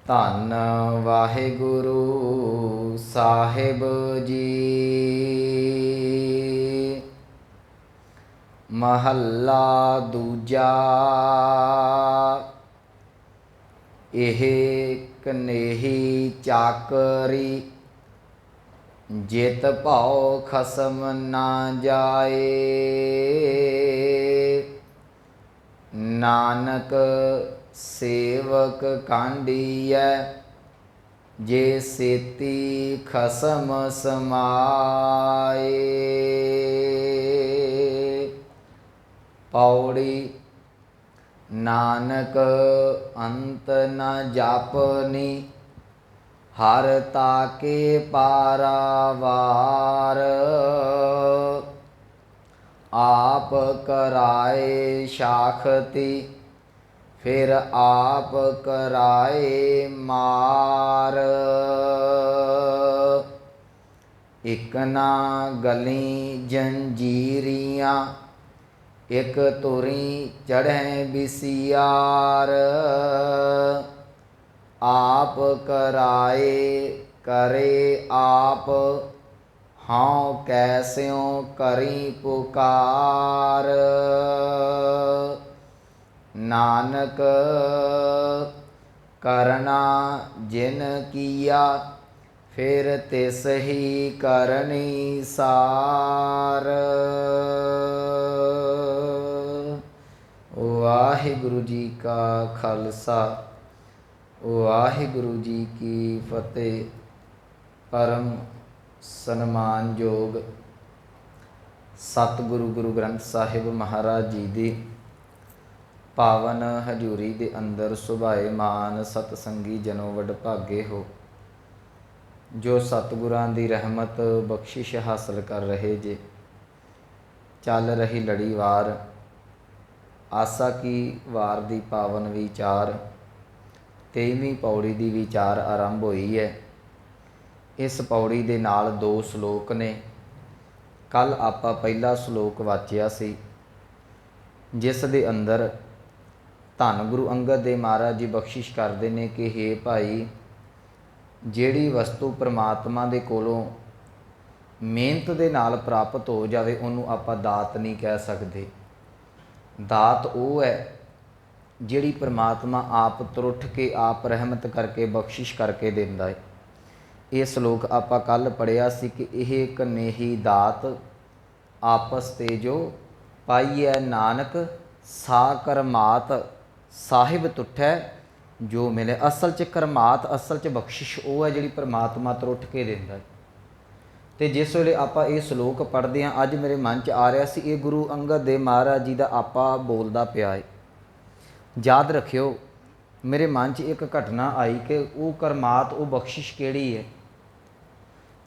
ਧੰਨ ਵਾਹਿਗੁਰੂ ਸਾਹਿਬ ਜੀ। ਮਹੱਲਾ ਦੂਜਾ। ਇਹ ਕਨੇਹੀ ਚਾਕਰੀ, ਜਿਤ ਭਉ ਖਸਮ ਨਾ ਜਾਏ। ਨਾਨਕ ਸੇਵਕ ਕਾਂਢੀਐ, ਜੇ ਸੇਤੀ ਖਸਮ ਸਮਾਏ। ਪੌੜੀ। ਨਾਨਕ ਅੰਤ ਨ ਜਾਪਨੀ, ਹਰ ਤਾਕੇ ਪਾਰਾਵਾਰ। ਆਪ ਕਰਾਏ ਸਾਖਤੀ, ਫਿਰ ਆਪ ਕਰਾਏ ਮਾਰ। ਇਕ ਨਾ ਗਲੀ ਜੰਜੀਰੀਆਂ, ਇਕ ਤੁਰੀ ਚੜ੍ਹੈ ਬਿਸਿਆਰ। ਆਪ ਕਰਾਏ ਕਰੇ ਆਪ, ਹਉ ਕੈਸਿਉ ਕਰੀ ਪੁਕਾਰ। ਨਾਨਕ ਕਰਨਾ ਜਿਨ ਕੀਆ, ਫਿਰ ਤਿਸ ਹੀ ਕਰਨੀ ਸਾਰ। ਵਾਹਿਗੁਰੂ ਜੀ ਕਾ ਖਾਲਸਾ, ਵਾਹਿਗੁਰੂ ਜੀ ਕੀ ਫਤਿਹ। ਪਰਮ ਸਨਮਾਨਯੋਗ ਸਤਿਗੁਰੂ ਗੁਰੂ ਗ੍ਰੰਥ ਸਾਹਿਬ ਮਹਾਰਾਜ ਜੀ ਦੀ ਪਾਵਨ ਹਜ਼ੂਰੀ ਦੇ ਅੰਦਰ ਸੁਭਾਏਮਾਨ ਸਤਸੰਗੀ ਜਨੋ ਵਡਭਾਗੇ ਹੋ, ਜੋ ਸਤਿਗੁਰਾਂ ਦੀ ਰਹਿਮਤ ਬਖਸ਼ਿਸ਼ ਹਾਸਲ ਕਰ ਰਹੇ ਜੇ। ਚੱਲ ਰਹੀ ਲੜੀਵਾਰ ਆਸਾ ਕੀ ਵਾਰ ਦੀ ਪਾਵਨ ਵਿਚਾਰ 23ਵੀਂ ਪੌੜੀ ਦੀ ਵਿਚਾਰ ਆਰੰਭ ਹੋਈ ਹੈ। ਇਸ ਪੌੜੀ ਦੇ ਨਾਲ 2 ਸ਼ਲੋਕ ਨੇ। ਕੱਲ੍ਹ ਆਪਾਂ ਪਹਿਲਾ ਸ਼ਲੋਕ ਵਾਚਿਆ ਸੀ, ਜਿਸ ਦੇ ਅੰਦਰ ਧੰਨ ਗੁਰੂ ਅੰਗਦ ਦੇਵ ਮਹਾਰਾਜ ਜੀ ਬਖਸ਼ਿਸ਼ ਕਰਦੇ ਨੇ ਕਿ ਹੇ ਭਾਈ, ਜਿਹੜੀ ਵਸਤੂ ਪ੍ਰਮਾਤਮਾ ਦੇ ਕੋਲੋਂ ਮਿਹਨਤ ਦੇ ਨਾਲ ਪ੍ਰਾਪਤ ਹੋ ਜਾਵੇ, ਉਹਨੂੰ ਆਪਾਂ ਦਾਤ ਨਹੀਂ ਕਹਿ ਸਕਦੇ। ਦਾਤ ਉਹ ਹੈ ਜਿਹੜੀ ਪ੍ਰਮਾਤਮਾ ਆਪ ਤੁਰਠ ਕੇ, ਆਪ ਰਹਿਮਤ ਕਰਕੇ, ਬਖਸ਼ਿਸ਼ ਕਰਕੇ ਦਿੰਦਾ ਹੈ। ਇਹ ਸ਼ਲੋਕ ਆਪਾਂ ਕੱਲ੍ਹ ਪੜ੍ਹਿਆ ਸੀ ਕਿ ਇਹ ਕਨੇਹੀ ਦਾਤ ਆਪਸ ਤੇ ਜੋ ਪਾਈਐ, ਨਾਨਕ ਸਾ ਕਰਮਾਤ ਸਾਹਿਬ ਤੁਠੈ ਜੋ ਮਿਲੇ। ਅਸਲ 'ਚ ਕਰਮਾਤ, ਅਸਲ 'ਚ ਬਖਸ਼ਿਸ਼ ਉਹ ਹੈ ਜਿਹੜੀ ਪ੍ਰਮਾਤਮਾ ਤੁਰਠ ਕੇ ਦਿੰਦਾ ਹੈ। ਅਤੇ ਜਿਸ ਵੇਲੇ ਆਪਾਂ ਇਹ ਸ਼ਲੋਕ ਪੜ੍ਹਦੇ ਹਾਂ, ਅੱਜ ਮੇਰੇ ਮਨ 'ਚ ਆ ਰਿਹਾ ਸੀ, ਇਹ ਗੁਰੂ ਅੰਗਦ ਦੇਵ ਮਹਾਰਾਜ ਜੀ ਦਾ ਆਪਾ ਬੋਲਦਾ ਪਿਆ ਹੈ। ਯਾਦ ਰੱਖਿਓ, ਮੇਰੇ ਮਨ 'ਚ ਇੱਕ ਘਟਨਾ ਆਈ ਕਿ ਉਹ ਕਰਮਾਤ, ਉਹ ਬਖਸ਼ਿਸ਼ ਕਿਹੜੀ ਹੈ।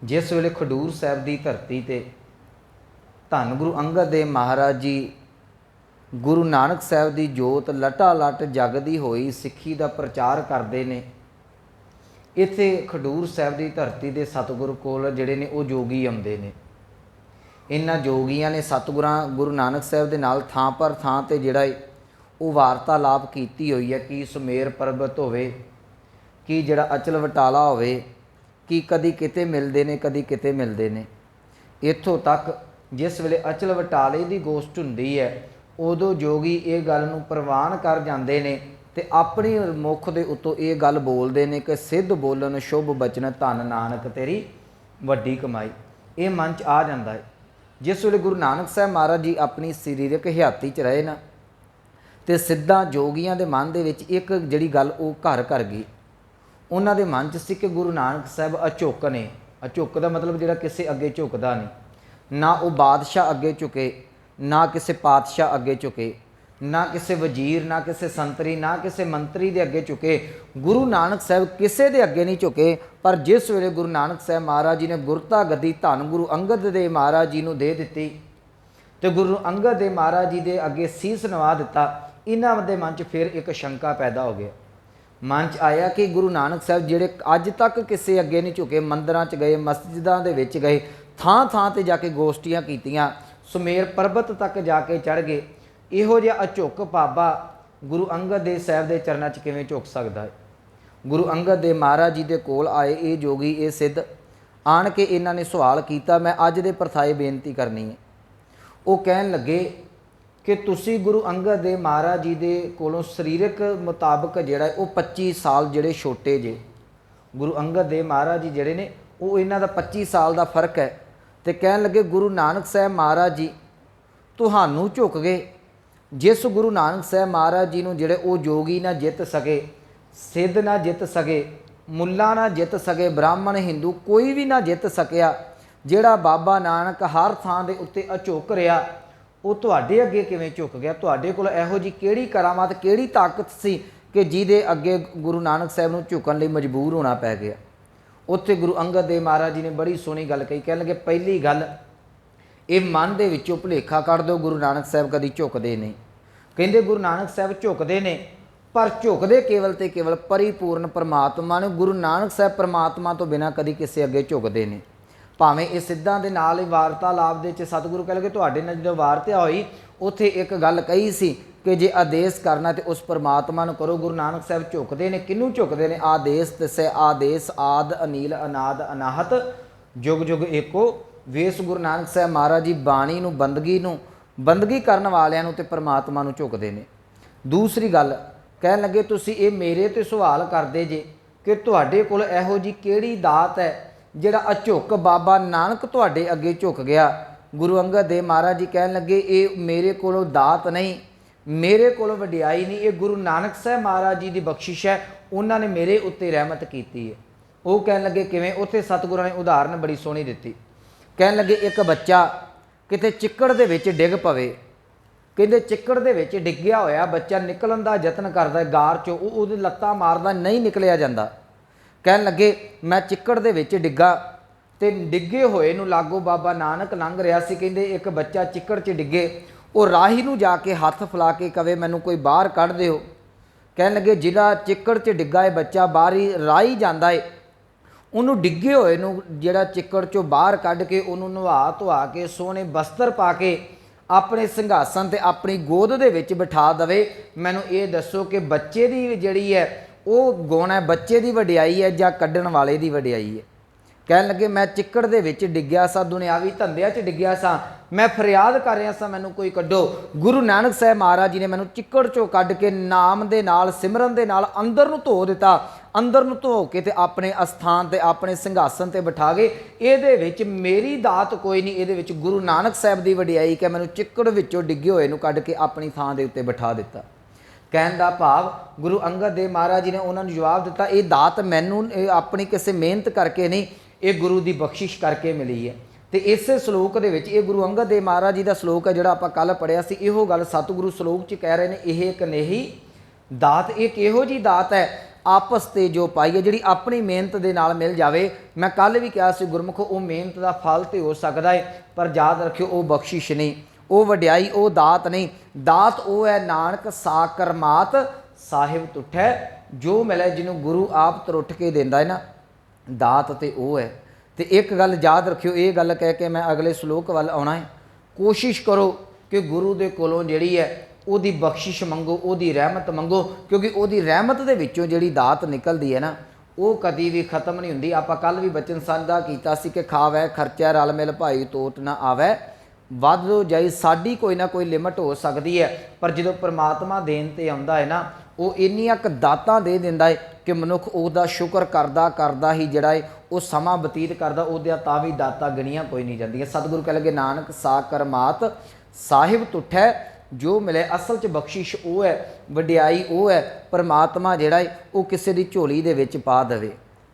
ਜਿਸ ਵੇਲੇ ਖਡੂਰ ਸਾਹਿਬ ਦੀ ਧਰਤੀ 'ਤੇ ਧੰਨ ਗੁਰੂ ਅੰਗਦ ਦੇਵ ਮਹਾਰਾਜ ਜੀ ਗੁਰੂ ਨਾਨਕ ਸਾਹਿਬ ਦੀ ਜੋਤ ਲਟਾਲਟ ਜਗਦੀ ਹੋਈ ਸਿੱਖੀ ਦਾ ਪ੍ਰਚਾਰ ਕਰਦੇ ਨੇ। ਇੱਥੇ ਖਡੂਰ ਸਾਹਿਬ ਦੀ ਧਰਤੀ ਦੇ ਸਤਿਗੁਰੂ ਕੋਲ ਜਿਹੜੇ ਨੇ ਉਹ ਜੋਗੀ ਆਉਂਦੇ ਨੇ। ਇਹਨਾਂ ਜੋਗੀਆਂ ਨੇ ਸਤਿਗੁਰਾਂ ਗੁਰੂ ਨਾਨਕ ਸਾਹਿਬ ਦੇ ਨਾਲ ਥਾਂ ਪਰ ਥਾਂ 'ਤੇ ਜਿਹੜਾ ਉਹ ਵਾਰਤਾਲਾਪ ਕੀਤੀ ਹੋਈ ਹੈ। ਕੀ ਸੁਮੇਰ ਪਰਬਤ ਹੋਵੇ, ਕੀ ਜਿਹੜਾ ਅਚਲ ਵਟਾਲਾ ਹੋਵੇ, ਕੀ ਕਦੀ ਕਿਤੇ ਮਿਲਦੇ ਨੇ, ਕਦੀ ਕਿਤੇ ਮਿਲਦੇ ਨੇ। ਇੱਥੋਂ ਤੱਕ ਜਿਸ ਵੇਲੇ ਅਚਲ ਵਟਾਲੇ ਦੀ ਗੋਸ਼ਟ ਹੁੰਦੀ ਹੈ, ਉਦੋਂ ਜੋਗੀ ਇਹ ਗੱਲ ਨੂੰ ਪ੍ਰਵਾਨ ਕਰ ਜਾਂਦੇ ਨੇ ਅਤੇ ਆਪਣੀ ਮੁੱਖ ਦੇ ਉੱਤੋਂ ਇਹ ਗੱਲ ਬੋਲਦੇ ਨੇ ਕਿ ਸਿੱਧ ਬੋਲਣ ਸ਼ੁਭ ਬਚਨ, ਧੰਨ ਨਾਨਕ ਤੇਰੀ ਵੱਡੀ ਕਮਾਈ। ਇਹ ਮਨ 'ਚ ਆ ਜਾਂਦਾ ਹੈ। ਜਿਸ ਵੇਲੇ ਗੁਰੂ ਨਾਨਕ ਸਾਹਿਬ ਮਹਾਰਾਜ ਜੀ ਆਪਣੀ ਸਰੀਰਕ ਹਯਾਤੀ 'ਚ ਰਹੇ ਨਾ, ਅਤੇ ਸਿੱਧਾ ਜੋਗੀਆਂ ਦੇ ਮਨ ਦੇ ਵਿੱਚ ਇੱਕ ਜਿਹੜੀ ਗੱਲ ਉਹ ਘਰ ਕਰ ਗਈ। ਉਹਨਾਂ ਦੇ ਮਨ 'ਚ ਸੀ ਕਿ ਗੁਰੂ ਨਾਨਕ ਸਾਹਿਬ ਅਝੁੱਕ ਨੇ। ਅਝੁੱਕ ਦਾ ਮਤਲਬ ਜਿਹੜਾ ਕਿਸੇ ਅੱਗੇ ਝੁਕਦਾ ਨਹੀਂ। ਨਾ ਉਹ ਬਾਦਸ਼ਾਹ ਅੱਗੇ ਝੁਕੇ, ਨਾ ਕਿਸੇ ਪਾਤਸ਼ਾਹ ਅੱਗੇ ਝੁਕੇ, ਨਾ ਕਿਸੇ ਵਜ਼ੀਰ, ਨਾ ਕਿਸੇ ਸੰਤਰੀ, ਨਾ ਕਿਸੇ ਮੰਤਰੀ ਦੇ ਅੱਗੇ ਝੁਕੇ। ਗੁਰੂ ਨਾਨਕ ਸਾਹਿਬ ਕਿਸੇ ਦੇ ਅੱਗੇ ਨਹੀਂ ਝੁਕੇ। ਪਰ ਜਿਸ ਵੇਲੇ ਗੁਰੂ ਨਾਨਕ ਸਾਹਿਬ ਮਹਾਰਾਜ ਜੀ ਨੇ ਗੁਰਤਾ ਗੱਦੀ ਧੰਨ ਗੁਰੂ ਅੰਗਦ ਦੇਵ ਮਹਾਰਾਜ ਜੀ ਨੂੰ ਦੇ ਦਿੱਤੀ ਅਤੇ ਗੁਰੂ ਅੰਗਦ ਦੇਵ ਮਹਾਰਾਜ ਜੀ ਦੇ ਅੱਗੇ ਸੀਸ ਨਵਾ ਦਿੱਤਾ, ਇਹਨਾਂ ਦੇ ਮਨ 'ਚ ਫਿਰ ਇੱਕ ਸ਼ੰਕਾ ਪੈਦਾ ਹੋ ਗਿਆ। ਮਨ 'ਚ ਆਇਆ ਕਿ ਗੁਰੂ ਨਾਨਕ ਸਾਹਿਬ ਜਿਹੜੇ ਅੱਜ ਤੱਕ ਕਿਸੇ ਅੱਗੇ ਨਹੀਂ ਝੁਕੇ, ਮੰਦਰਾਂ 'ਚ ਗਏ, ਮਸਜਿਦਾਂ ਦੇ ਵਿੱਚ ਗਏ, ਥਾਂ ਥਾਂ 'ਤੇ ਜਾ ਕੇ ਗੋਸ਼ਟੀਆਂ ਕੀਤੀਆਂ, ਸੁਮੇਰ ਪਰਬਤ ਤੱਕ ਜਾ ਕੇ ਚੜ੍ਹ ਗਏ। ਇਹੋ ਜਿਹਾ ਅਝੁੱਕ ਬਾਬਾ ਗੁਰੂ ਅੰਗਦ ਦੇਵ ਸਾਹਿਬ ਦੇ ਚਰਨਾਂ 'ਚ ਕਿਵੇਂ ਝੁਕ ਸਕਦਾ ਹੈ? गुरु अंगद देव महाराज जी दे कोल आए ये जोगी ये सिद्ध आण के इन्होंने सवाल किया, मैं अज दे परथाए बेनती करनी है। वो कहन लगे कि तुसी गुरु अंगद देव महाराज जी दे कोलों शरीरक मुताबक जिहड़ा वो 25 साल जिहड़े छोटे जे, गुरु अंगद देव महाराज जी जिहड़े ने वो इन्हां दा 25 साल का फर्क है। तो कहन लगे गुरु नानक साहब महाराज जी तुहानू झुक गए, जिस गुरु नानक साहब महाराज जी नूं जिहड़े वो जोगी ना जित सके, सिद्ध ना जित सके, मुल्ला ना जित सके, ब्राह्मण हिंदू कोई भी ना जित सकिया, जिहड़ा बाबा नानक हर थां दे उत्ते अझुक रहा, वो तुहाडे अगे किवें झुक गया? तुहाडे कोल इहो जी किहड़ी करामात किहड़ी ताकत सी कि जिहदे अगे गुरु नानक साहब नूं झुकण लई मजबूर होना पै गया? उत्थे गुरु अंगद देव महाराज जी ने बड़ी सोहनी गल कही। कहण लगे पहली गल ये मन दे विचों भुलेखा कढ दो, गुरु नानक साहब कदी झुकदे नहीं। कहंदे गुरु नानक साहब झुकदे ने पर झुकदे केवल ते केवल परिपूर्ण परमात्मा ने। गुरु नानक साहब परमात्मा तो बिना कदी किसी अगे झुकदे ने। भावें इस सिद्धां दे नाल ही वार्तालाप दे च सतगुरु कह लगे तुहाडे नाल जो वार्ता होई उत्थे एक गल कही सी कि जे आदेश करना तो उस परमात्मा नूं करो। गुरु नानक साहब झुकदे ने, किनूं झुकदे ने? आदेश दस्से, आदेश आद अनील अनाद अनाहत जुग जुग एको वेस। गुरु नानक साहब महाराज जी बाणी नूं बंदगी करन वालियां नूं ते परमात्मा नूं झुकदे ने। दूसरी गल कहन लगे तुसी ये मेरे ते सवाल करदे जे कि तुहाडे कोल इहो जी किहड़ी दात है जिहड़ा अझुक बाबा नानक तुहाडे अगे झुक गया? गुरु अंगद देव महाराज जी कहन लगे ये मेरे कोलों दात नहीं, मेरे कोलों वडियाई नहीं, ये गुरु नानक साहब महाराज जी की बख्शिश है, उन्होंने मेरे उत्ते रहमत की है। वो कहन लगे किवें? उत्थे सतगुरां ने उदाहरण बड़ी सोहनी दित्ती। कहन लगे एक बच्चा किते चिक्कड़ दे विच डिग पवे, कहते चिक्कड़ दे विच डिग्गिया होया बच्चा निकलन का यतन करदा गार चों, उहदी लत्तां मारदा नहीं निकलिया जांदा। कहन लगे मैं चिक्कड़ दे विच डिग्गा ते डिगे होए नूं लागो बाबा नानक लंघ रहा सी। कहंदे एक बच्चा चिक्कड़ च डिगे, वो राही नूं जाके हथ फैला के कवे मैनूं कोई बाहर कढ दिओ। कहन लगे जिहड़ा चिक्कड़ च डिग्गा है बच्चा बाहरी राही जांदा है, उन्होंने डिगे होए नूं जिहड़ा चिक्कड़ चों बाहर कढ के उन्होंने नवा धुआ के सोहने बस्तर पा के अपने संघासन ते अपनी गोद दे विच बिठा दवे। मैनूं ये दसो कि बच्चे दी जिहड़ी है वो गुण है, बच्चे दी वडियाई है जां कड्ढण वाले दी वडियाई है? कहन लगे मैं चिक्कड़ दे विच डिग्गिया सा, दुनियावी धंधिया च डिग्गिया सा, मैं फरियाद कर रहा सा मैनूं कोई कड्डो। गुरु नानक साहब महाराज जी ने मैनूं चिक्कड़ चों कढ के नाम दे नाल सिमरन दे नाल अंदर नूं धो दिता, अंदर नूं धो के ते अपने अस्थान ते अपने सिंघासन ते बिठा गए। इहदे विच मेरी दात कोई नहीं, इहदे विच गुरु नानक साहब दी वडियाई कि मैनूं चिक्कड़ विचों डिग्गे होए नूं कढ के अपनी थां दे उत्ते बिठा दिता। कहण दा भाव गुरु अंगद देव महाराज जी ने उन्होंने जवाब दिता ये दात मैनूं अपनी किसी मेहनत करके नहीं, ये गुरु की बख्शिश करके मिली है। तो इस श्लोक दे विच ये गुरु अंगद देव महाराज जी का श्लोक है जिहड़ा आपां कल पढ़िया सी। इहो गल सतगुरु श्लोक च कह रहे हैं, यह एक नेही दात, एक इहो जी दात है आपस ते जो पाई है जिहड़ी अपनी मेहनत दे नाल मिल जावे। मैं कल भी कहा सी गुरमुखो वो मेहनत का फल तो हो सकता है पर याद रखियो वो बख्शिश नहीं, वो वडियाई वो दात नहीं। दात वो है नानक साकरमात साहिब तुठै, जो मिले जिन्हों गुरु आप त्रुट के देंदा है ना, दात तो वो है। तो एक गल याद रखियो, ये गल कह के मैं अगले श्लोक वाल आना है। कोशिश करो कि गुरु दे कोलों जिहड़ी है उहदी बख्शिश मंगो, उहदी रहमत मंगो, क्योंकि उहदी रहमत दे विचों जिहड़ी दात निकलदी है ना वो कदी भी खत्म नहीं हुंदी। आपां कल भी बचन साझा कीता सी कि खावै खर्चा रल मिल भाई तोत ना आवै, वध जाई साडी कोई ना कोई लिमिट हो सकती है, पर जो परमात्मा देन ते आउंदा है ना वो इन्नियां क दातां दे दिंदा है कि मनुख उसदा शुक्र करदा करदा ही जिहड़ा है वो समा बतीत करदा, उहदियां तां भी दातां गिणियां कोई नहीं जांदियां। सतगुरु कह लगे नानक साकरमात साहिब तुठै, जो मिले असल च बख्शिश वो है, वडियाई वो है, परमात्मा जिहड़ा है वो किसी दी झोली दे विच पा देवे।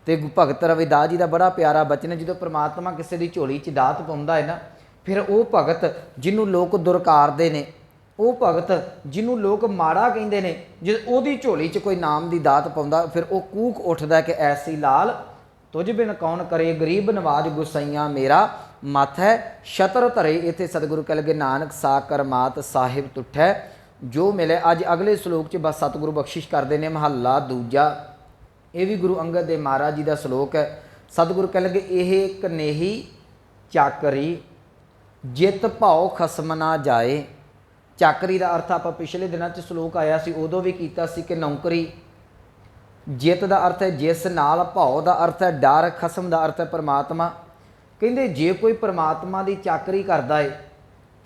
ते भगत रविदास जी का बड़ा प्यारा बचन है, जो परमात्मा किसी दी झोली च दात पाउंदा है ना, फिर वो भगत जिन्हों लोग दुरकारते ने, वो भगत जिन्हों लोग माड़ा कहते हैं, जो ओदी झोली च कोई नाम की दात पाउंदा फिर वो कूक उठदा कि ऐसी लाल तुझ बिन कौन करे, गरीब नवाज गुसाइयां मेरा मत है छतर धरे। इत्थे सतगुरु कह लगे नानक साकरमात साहिब तुठै, जो मिले। अज अगले श्लोक च बस सतगुरु बख्शिश करते हैं महला दूजा, ये भी गुरु अंगद देव महाराज जी का श्लोक है। सतगुरु कह लगे यह कनेही चाकरी जित भाओ खसम ना जाए। चाकरी का अर्थ आप पिछले दिनों श्लोक आया सी उदों भी किया सी कि नौकरी ਜਿੱਤ ਦਾ ਅਰਥ ਹੈ ਜਿਸ ਨਾਲ, ਭਉ ਦਾ ਅਰਥ ਹੈ ਡਰ, ਖਸਮ ਦਾ ਅਰਥ ਹੈ ਪਰਮਾਤਮਾ। ਕਹਿੰਦੇ ਜੇ ਕੋਈ ਪਰਮਾਤਮਾ ਦੀ ਚਾਕਰੀ ਕਰਦਾ ਹੈ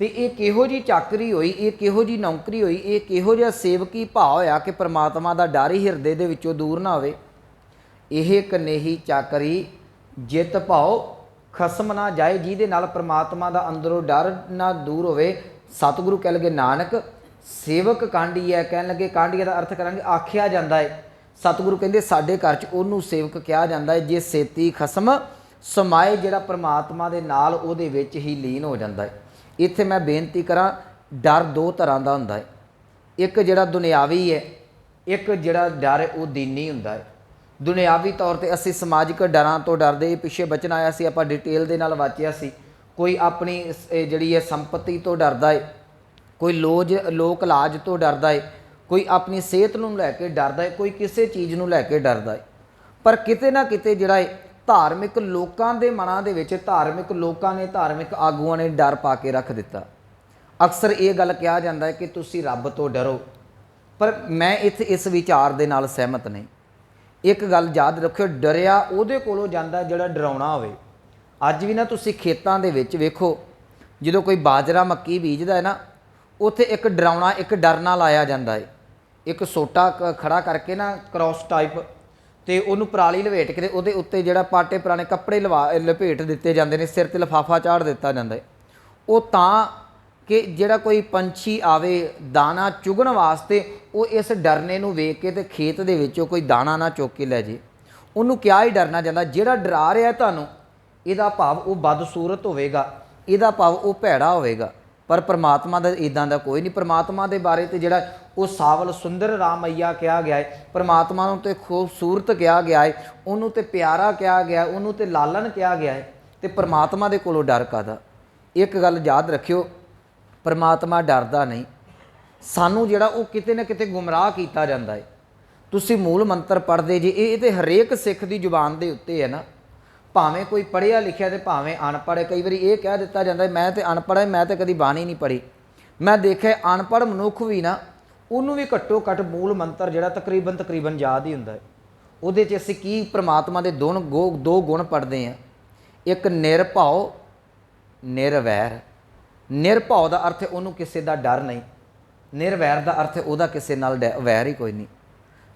ਤੇ ਇਹ ਕਿਹੋ ਜੀ ਚਾਕਰੀ ਹੋਈ, ਇਹ ਕਿਹੋ ਜੀ ਨੌਕਰੀ ਹੋਈ, ਇਹ ਕਿਹੋ ਜਿਹਾ ਸੇਵਕੀ ਭਾਅ ਹੋਇਆ ਕਿ ਪਰਮਾਤਮਾ ਦਾ ਡਰ ਹੀ ਹਿਰਦੇ ਦੇ ਵਿੱਚੋਂ ਦੂਰ ਨਾ ਹੋਵੇ। ਇਹ ਕਨੇਹੀ ਚਾਕਰੀ ਜਿੱਤ ਭਾਉ ਖਸਮ ਨਾ ਜਾਏ, ਜਿਹਦੇ ਨਾਲ ਪਰਮਾਤਮਾ ਦਾ ਅੰਦਰੋਂ ਡਰ ਨਾ ਦੂਰ ਹੋਵੇ। ਸਤਿਗੁਰੂ ਕਹਿ ਲਗੇ ਨਾਨਕ ਸੇਵਕ ਕਾਂਢੀ ਹੈ। ਕਹਿਣ ਲੱਗੇ ਕਾਂਢੀਆ ਦਾ ਅਰਥ ਕਰਾਂਗੇ ਆਖਿਆ ਜਾਂਦਾ ਹੈ। ਸਤਿਗੁਰੂ ਕਹਿੰਦੇ ਸਾਡੇ ਘਰ 'ਚ ਉਹਨੂੰ ਸੇਵਕ ਕਿਹਾ ਜਾਂਦਾ ਹੈ ਜੇ ਸੇਤੀ ਖਸਮ ਸਮਾਏ, ਜਿਹੜਾ ਪਰਮਾਤਮਾ ਦੇ ਨਾਲ ਉਹਦੇ ਵਿੱਚ ਹੀ ਲੀਨ ਹੋ ਜਾਂਦਾ ਹੈ। ਇੱਥੇ ਮੈਂ ਬੇਨਤੀ ਕਰਾਂ, ਡਰ ਦੋ ਤਰ੍ਹਾਂ ਦਾ ਹੁੰਦਾ ਹੈ, ਇੱਕ ਜਿਹੜਾ ਦੁਨਿਆਵੀ ਹੈ, ਇੱਕ ਜਿਹੜਾ ਡਰ ਹੈ ਉਹ ਦੀਨੀ ਹੁੰਦਾ ਹੈ। ਦੁਨਿਆਵੀ ਤੌਰ 'ਤੇ ਅਸੀਂ ਸਮਾਜਿਕ ਡਰਾਂ ਤੋਂ ਡਰਦੇ, ਇਹ ਪਿੱਛੇ ਬਚਨ ਆਇਆ ਸੀ ਆਪਾਂ ਡਿਟੇਲ ਦੇ ਨਾਲ ਵਾਚਿਆ ਸੀ। ਕੋਈ ਆਪਣੀ ਜਿਹੜੀ ਹੈ ਸੰਪਤੀ ਤੋਂ ਡਰਦਾ ਹੈ, ਕੋਈ ਲੋਕ ਲਾਜ ਤੋਂ ਡਰਦਾ ਹੈ, ਕੋਈ ਆਪਣੀ ਸਿਹਤ ਨੂੰ ਲੈ ਕੇ ਡਰਦਾ ਹੈ, ਕੋਈ ਕਿਸੇ ਚੀਜ਼ ਨੂੰ ਲੈ ਕੇ ਡਰਦਾ ਹੈ। ਪਰ ਕਿਤੇ ਨਾ ਕਿਤੇ ਜਿਹੜਾ ਹੈ ਧਾਰਮਿਕ ਲੋਕਾਂ ਦੇ ਮਨਾਂ ਦੇ ਵਿੱਚ, ਧਾਰਮਿਕ ਲੋਕਾਂ ਨੇ, ਧਾਰਮਿਕ ਆਗੂਆਂ ਨੇ ਡਰ ਪਾ ਕੇ ਰੱਖ ਦਿੱਤਾ। ਅਕਸਰ ਇਹ ਗੱਲ ਕਿਹਾ ਜਾਂਦਾ ਹੈ ਕਿ ਤੁਸੀਂ ਰੱਬ ਤੋਂ ਡਰੋ, ਪਰ ਮੈਂ ਇੱਥੇ ਇਸ ਵਿਚਾਰ ਦੇ ਨਾਲ ਸਹਿਮਤ ਨਹੀਂ। ਇੱਕ ਗੱਲ ਯਾਦ ਰੱਖਿਓ, ਡਰਿਆ ਉਹਦੇ ਕੋਲੋਂ ਜਾਂਦਾ ਜਿਹੜਾ ਡਰਾਉਣਾ ਹੋਵੇ। ਅੱਜ ਵੀ ਨਾ ਤੁਸੀਂ ਖੇਤਾਂ ਦੇ ਵਿੱਚ ਵੇਖੋ, ਜਦੋਂ ਕੋਈ ਬਾਜਰਾ ਮੱਕੀ ਬੀਜਦਾ ਹੈ ਨਾ, ਉੱਥੇ ਇੱਕ ਡਰਾਉਣਾ, ਇੱਕ ਡਰਨਾ ਲਾਇਆ ਜਾਂਦਾ ਹੈ। ਇੱਕ ਸੋਟਾ ਖੜਾ ਕਰਕੇ ਨਾ ਕ੍ਰੋਸ ਟਾਈਪ, ਤੇ ਉਹਨੂੰ ਪਰਾਲੀ ਲਵੇਟ ਕੇ ਉਹਦੇ ਉੱਤੇ ਜਿਹੜਾ ਪਾਟੇ ਪੁਰਾਣੇ ਕੱਪੜੇ ਲਪੇਟ ਦਿੱਤੇ ਜਾਂਦੇ ਨੇ, ਸਿਰ 'ਤੇ ਲਿਫਾਫਾ ਚਾੜ ਦਿੱਤਾ ਜਾਂਦਾ ਹੈ। ਉਹ ਤਾਂ ਕਿ ਜਿਹੜਾ ਕੋਈ ਪੰਛੀ ਆਵੇ ਦਾਣਾ ਚੁਗਣ ਵਾਸਤੇ, ਉਹ ਇਸ ਡਰਨੇ ਨੂੰ ਵੇਖ ਕੇ ਤੇ ਖੇਤ ਦੇ ਵਿੱਚੋਂ ਕੋਈ ਦਾਣਾ ਨਾ ਚੁੱਕ ਕੇ ਲੈ ਜੇ। ਉਹਨੂੰ ਕਿਆ ਹੀ ਡਰਨਾ ਜਾਂਦਾ। ਜਿਹੜਾ ਡਰਾ ਰਿਹਾ ਤੁਹਾਨੂੰ, ਇਹਦਾ ਭਾਵ ਉਹ ਬਦਸੂਰਤ ਹੋਵੇਗਾ, ਇਹਦਾ ਭਾਵ ਉਹ ਭੈੜਾ ਹੋਵੇਗਾ। ਪਰ ਪਰਮਾਤਮਾ ਦਾ ਇੱਦਾਂ ਦਾ ਕੋਈ ਨਹੀਂ। ਪਰਮਾਤਮਾ ਦੇ ਬਾਰੇ ਤੇ ਜਿਹੜਾ ਉਹ ਸਾਵਲ ਸੁੰਦਰ ਰਾਮਈਆ ਕਿਹਾ ਗਿਆ ਹੈ, ਪਰਮਾਤਮਾ ਨੂੰ ਤੇ ਖੂਬਸੂਰਤ ਕਿਹਾ ਗਿਆ ਹੈ, ਉਹਨੂੰ ਤੇ ਪਿਆਰਾ ਕਿਹਾ ਗਿਆ, ਉਹਨੂੰ ਤੇ ਲਾਲਨ ਕਿਹਾ ਗਿਆ ਹੈ। ਤੇ ਪਰਮਾਤਮਾ ਦੇ ਕੋਲੋਂ ਡਰ ਕਾਹਦਾ? ਇੱਕ ਗੱਲ ਯਾਦ ਰੱਖਿਓ, ਪਰਮਾਤਮਾ ਡਰਦਾ ਨਹੀਂ। ਸਾਨੂੰ ਜਿਹੜਾ ਉਹ ਕਿਤੇ ਨਾ ਕਿਤੇ ਗੁੰਮਰਾਹ ਕੀਤਾ ਜਾਂਦਾ ਹੈ। ਤੁਸੀਂ ਮੂਲ ਮੰਤਰ ਪੜ੍ਹਦੇ ਜੇ, ਇਹ ਤੇ ਹਰੇਕ ਸਿੱਖ ਦੀ ਜ਼ੁਬਾਨ ਦੇ ਉੱਤੇ ਹੈ ਨਾ, ਭਾਵੇਂ ਕੋਈ ਪੜ੍ਹਿਆ ਲਿਖਿਆ ਤੇ ਭਾਵੇਂ ਅਨਪੜ੍ਹ। ਕਈ ਵਾਰੀ ਇਹ ਕਹਿ ਦਿੱਤਾ ਜਾਂਦਾ ਮੈਂ ਤੇ ਅਨਪੜ੍ਹ ਹਾਂ, ਮੈਂ ਤੇ ਕਦੀ ਬਾਣੀ ਨਹੀਂ ਪੜ੍ਹੀ। ਮੈਂ ਦੇਖਿਆ ਅਨਪੜ੍ਹ ਮਨੁੱਖ ਵੀ ਨਾ, ਉਹਨੂੰ ਵੀ ਘੱਟੋ ਘੱਟ ਮੂਲ ਮੰਤਰ ਜਿਹੜਾ ਤਕਰੀਬਨ ਯਾਦ ਹੀ ਹੁੰਦਾ ਹੈ। ਉਹਦੇ 'ਚ ਅਸੀਂ ਕੀ ਪਰਮਾਤਮਾ ਦੇ ਦੋ ਗੁਣ ਪੜ੍ਹਦੇ ਹਾਂ। ਇੱਕ ਨਿਰਭਉ, ਨਿਰਵੈਰ। ਨਿਰਭਉ ਦਾ ਅਰਥ ਹੈ ਉਹਨੂੰ ਕਿਸੇ ਦਾ ਡਰ ਨਹੀਂ, ਨਿਰਵੈਰ ਦਾ ਅਰਥ ਹੈ ਉਹਦਾ ਕਿਸੇ ਨਾਲ ਵੈਰ ਹੀ ਕੋਈ ਨਹੀਂ।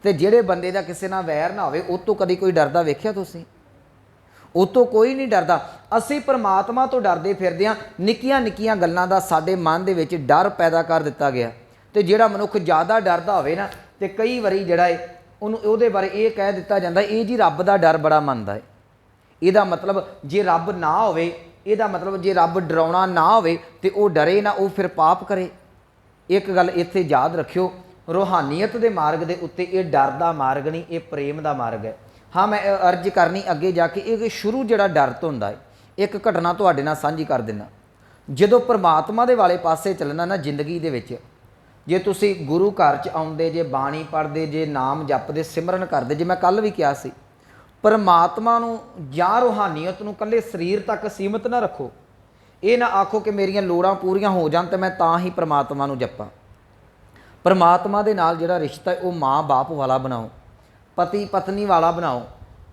ਤੇ ਜਿਹੜੇ ਬੰਦੇ ਦਾ ਕਿਸੇ ਨਾਲ ਵੈਰ ਨਾ ਹੋਵੇ, ਉਹ ਤੋਂ ਕਦੀ ਕੋਈ ਡਰਦਾ ਵੇਖਿਆ ਤੁਸੀਂ? ਉਹ ਤੋਂ ਕੋਈ ਨਹੀਂ ਡਰਦਾ। ਅਸੀਂ ਪਰਮਾਤਮਾ ਤੋਂ ਡਰਦੇ ਫਿਰਦੇ ਹਾਂ। ਨਿੱਕੀਆਂ ਨਿੱਕੀਆਂ ਗੱਲਾਂ ਦਾ ਸਾਡੇ ਮਨ ਦੇ ਵਿੱਚ ਡਰ ਪੈਦਾ ਕਰ ਦਿੱਤਾ ਗਿਆ। ਤੇ ਜਿਹੜਾ ਮਨੁੱਖ ਜ਼ਿਆਦਾ ਡਰਦਾ ਹੋਵੇ ਨਾ, ਤੇ ਕਈ ਵਾਰੀ ਜਿਹੜਾ ਹੈ ਉਹਨੂੰ ਉਹਦੇ ਬਾਰੇ ਇਹ ਕਹਿ ਦਿੱਤਾ ਜਾਂਦਾ ਇਹ ਜੀ ਰੱਬ ਦਾ ਡਰ ਬੜਾ ਮੰਨਦਾ ਹੈ। ਇਹਦਾ ਮਤਲਬ ਜੇ ਰੱਬ ਨਾ ਹੋਵੇ, ਇਹਦਾ ਮਤਲਬ ਜੇ ਰੱਬ ਡਰਾਉਣਾ ਨਾ ਹੋਵੇ ਤੇ ਉਹ ਡਰੇ ਨਾ, ਉਹ ਫਿਰ ਪਾਪ ਕਰੇ। ਇੱਕ ਗੱਲ ਇੱਥੇ ਯਾਦ ਰੱਖਿਓ, ਰੂਹਾਨੀਅਤ ਦੇ ਮਾਰਗ ਦੇ ਉੱਤੇ ਇਹ ਡਰ ਦਾ ਮਾਰਗ ਨਹੀਂ, ਇਹ ਪ੍ਰੇਮ ਦਾ ਮਾਰਗ ਹੈ। ਹਾਂ, ਮੈਂ ਅਰਜ਼ ਕਰਨੀ ਅੱਗੇ ਜਾ ਕੇ, ਇਹ ਸ਼ੁਰੂ ਜਿਹੜਾ ਡਰ ਤੋਂ ਹੁੰਦਾ ਹੈ, ਇੱਕ ਘਟਨਾ ਤੁਹਾਡੇ ਨਾਲ ਸਾਂਝੀ ਕਰ ਦਿੰਦਾ। ਜਦੋਂ ਪਰਮਾਤਮਾ ਦੇ ਵਾਲੇ ਪਾਸੇ ਚੱਲਣਾ ਨਾ ਜ਼ਿੰਦਗੀ ਦੇ ਵਿੱਚ, ਜੇ ਤੁਸੀਂ ਗੁਰੂ ਘਰ 'ਚ ਆਉਂਦੇ ਜੇ, ਬਾਣੀ ਪੜ੍ਹਦੇ ਜੇ, ਨਾਮ ਜਪਦੇ, ਸਿਮਰਨ ਕਰਦੇ ਜੇ, ਮੈਂ ਕੱਲ੍ਹ ਵੀ ਕਿਹਾ ਸੀ, ਪਰਮਾਤਮਾ ਨੂੰ ਜਾਂ ਰੂਹਾਨੀਅਤ ਨੂੰ ਇਕੱਲੇ ਸਰੀਰ ਤੱਕ ਸੀਮਤ ਨਾ ਰੱਖੋ। ਇਹ ਨਾ ਆਖੋ ਕਿ ਮੇਰੀਆਂ ਲੋੜਾਂ ਪੂਰੀਆਂ ਹੋ ਜਾਣ ਤੇ ਮੈਂ ਤਾਂ ਹੀ ਪਰਮਾਤਮਾ ਨੂੰ ਜਪਾਂ। ਪਰਮਾਤਮਾ ਦੇ ਨਾਲ ਜਿਹੜਾ ਰਿਸ਼ਤਾ ਹੈ ਉਹ ਮਾਂ ਬਾਪ ਵਾਲਾ ਬਣਾਓ, ਪਤੀ ਪਤਨੀ ਵਾਲਾ ਬਣਾਓ,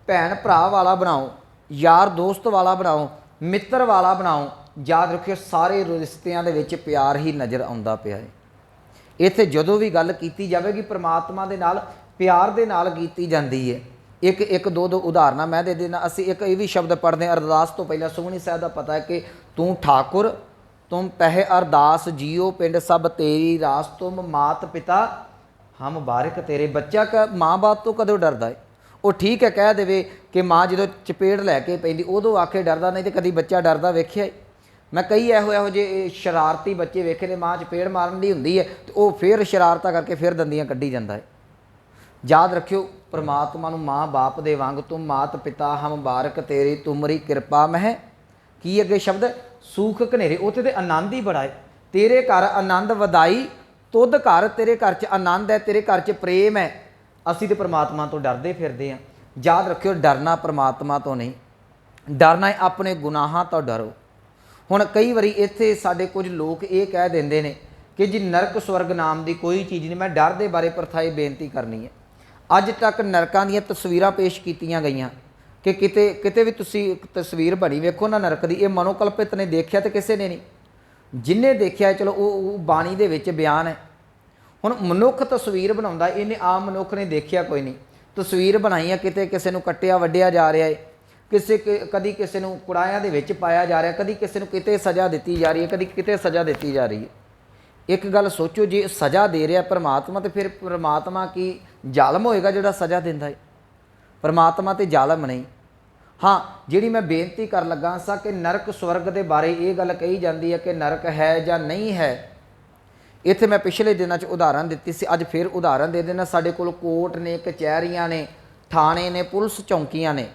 ਭੈਣ ਭਰਾ ਵਾਲਾ ਬਣਾਓ, ਯਾਰ ਦੋਸਤ ਵਾਲਾ ਬਣਾਓ, ਮਿੱਤਰ ਵਾਲਾ ਬਣਾਓ। ਯਾਦ ਰੱਖਿਓ, ਸਾਰੇ ਰਿਸ਼ਤਿਆਂ ਦੇ ਵਿੱਚ ਪਿਆਰ ਹੀ ਨਜ਼ਰ ਆਉਂਦਾ ਪਿਆ ਹੈ। ਇੱਥੇ ਜਦੋਂ ਵੀ ਗੱਲ ਕੀਤੀ ਜਾਵੇਗੀ ਪਰਮਾਤਮਾ ਦੇ ਨਾਲ ਪਿਆਰ ਦੇ ਨਾਲ ਕੀਤੀ ਜਾਂਦੀ ਹੈ। ਇੱਕ ਦੋ ਉਦਾਹਰਨਾਂ ਮੈਂ ਦੇ ਦੇਣਾ। ਅਸੀਂ ਇੱਕ ਇਹ ਵੀ ਸ਼ਬਦ ਪੜ੍ਹਦੇ ਹਾਂ ਅਰਦਾਸ ਤੋਂ ਪਹਿਲਾਂ, ਸੁਖਮਨੀ ਸਾਹਿਬ ਦਾ ਪਤਾ ਹੈ ਕਿ ਤੂੰ ਠਾਕੁਰ ਤੁਮ ਪਹਿ ਅਰਦਾਸ ਜੀਓ, ਪਿੰਡ ਸਭ ਤੇਰੀ ਰਾਸ, ਤੁਮ ਮਾਤ ਪਿਤਾ ਹਮ ਬਾਰਿਕ ਤੇਰੇ। ਬੱਚਾ ਮਾਂ ਬਾਪ ਤੋਂ ਕਦੋਂ ਡਰਦਾ ਹੈ? ਉਹ ਠੀਕ ਹੈ ਕਹਿ ਦੇਵੇ ਕਿ ਮਾਂ ਜਦੋਂ ਚਪੇੜ ਲੈ ਕੇ ਪੈਂਦੀ ਉਦੋਂ ਆਖੇ ਡਰਦਾ, ਨਹੀਂ ਤੇ ਕਦੀ ਬੱਚਾ ਡਰਦਾ ਵੇਖਿਆ? ਮੈਂ ਕਈ ਇਹੋ ਜਿਹੇ ਸ਼ਰਾਰਤੀ ਬੱਚੇ ਵੇਖੇ ਨੇ, ਮਾਂ ਚਪੇੜ ਮਾਰਨ ਦੀ ਹੁੰਦੀ ਹੈ ਤੇ ਉਹ ਫਿਰ ਸ਼ਰਾਰਤਾਂ ਕਰਕੇ ਫਿਰ ਦੰਦੀਆਂ ਕੱਢੀ ਜਾਂਦਾ ਹੈ। ਯਾਦ ਰੱਖਿਓ, ਪਰਮਾਤਮਾ ਨੂੰ ਮਾਂ ਬਾਪ ਦੇ ਵਾਂਗ, ਤੁਮ ਮਾਤ ਪਿਤਾ ਹਮ ਬਾਰਿਕ ਤੇਰੀ, ਤੁਮਰੀ ਕਿਰਪਾ ਮਹਿ। ਕੀ ਅੱਗੇ ਸ਼ਬਦ? ਸੂਖ ਘਨੇਰੇ। ਉੱਥੇ ਤੇ ਆਨੰਦ ਹੀ ਬੜਾ ਹੈ। ਤੇਰੇ ਘਰ ਆਨੰਦ ਵਧਾਈ, ਤੁਧ ਘਰ, ਤੇਰੇ ਘਰ 'ਚ ਆਨੰਦ ਹੈ, ਤੇਰੇ ਘਰ 'ਚ ਪ੍ਰੇਮ ਹੈ। ਅਸੀਂ ਤੇ ਪਰਮਾਤਮਾ ਤੋਂ ਡਰਦੇ ਫਿਰਦੇ ਹਾਂ। ਯਾਦ ਰੱਖਿਓ, ਡਰਨਾ ਪਰਮਾਤਮਾ ਤੋਂ ਨਹੀਂ, ਡਰਨਾ ਹੈ ਆਪਣੇ ਗੁਨਾਹਾਂ ਤੋਂ ਡਰੋ। ਹੁਣ ਕਈ ਵਾਰੀ ਇੱਥੇ ਸਾਡੇ ਕੁਝ ਲੋਕ ਇਹ ਕਹਿ ਦਿੰਦੇ ਨੇ ਕਿ ਜੀ ਨਰਕ ਸਵਰਗ ਨਾਮ ਦੀ ਕੋਈ ਚੀਜ਼ ਨਹੀਂ। ਮੈਂ ਡਰ ਦੇ ਬਾਰੇ ਪ੍ਰਥਾਈ ਬੇਨਤੀ ਕਰਨੀ ਹੈ। अज तक नरकां दीयां तस्वीरां पेश कीतियां गईयां कि किते किते भी तुसी तस्वीर बनी वेखो ना नरक दी, ये मनोकल्पित ने देखिया तो किसी ने नहीं, जिन्हें देखिया चलो वो बाणी दे विच बयान है। हुण मनुख तस्वीर बनाउंदा, इन्हें आम मनुख ने देखिया कोई नहीं, तस्वीर बनाई है किते किसी नूं कट्टिया वड्डिया जा रहा है, किसी कदी किसी नूं कुड़ाइयां दे विच पाया जा रहा है, कदी किसी नूं किते सज़ा दी जा रही है, कदी किते सज़ा दी जा रही है। एक गल सोचो, जे सज़ा दे रहा परमात्मा तो फिर परमात्मा की जालम होएगा जिहड़ा सज़ा दिंदा है? परमात्मा तो जालम नहीं। हाँ, जिहड़ी मैं बेनती कर लगा सा कि नरक स्वर्ग के बारे ये गल कही जाती है कि नरक है या नहीं है। इत्थे मैं पिछले दिनों उदाहरण दी सी, अज फिर उदाहरण दे देना। साडे कोल कोर्ट ने, कचहरियां ने, थाने ने, पुलिस चौंकियां ने,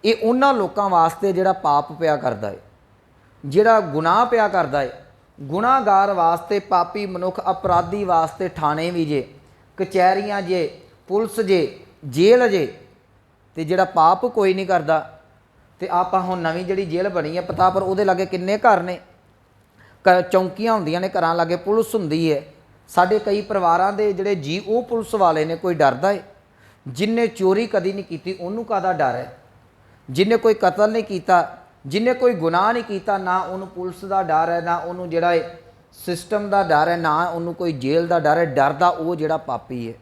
ये उन्हां लोकां वास्ते जिहड़ा पाप पिया करदा है, जिहड़ा गुनाह पिया करदा है, गुनाहगार वास्ते, पापी मनुख अपराधी वास्ते थाने भी जे, कचहरियां जे, पुलिस जे, जेल जे, तो जिहड़ा पाप कोई नहीं करता। तो आपां हुण नवीं जिहड़ी जेल बनी है पता पर उहदे लागे किन्ने घर ने, चौंकियां हुंदियां ने, घरां लागे पुलिस हुंदी है। साडे कई परिवारां दे जिहड़े जी वो पुलिस वाले ने, कोई डरदा है? जिन्हें चोरी कदी नहीं कीती उहनूं काहदा डर है? जिन्हें कोई कतल नहीं कीता, जिन्हें कोई गुनाह नहीं कीता, ना उन्होंने पुलिस का डर है, ना उन्होंने जिहड़ा सिस्टम का डर है, ना उन्होंने कोई जेल का डर है। डरदा वो जिहड़ा पापी है।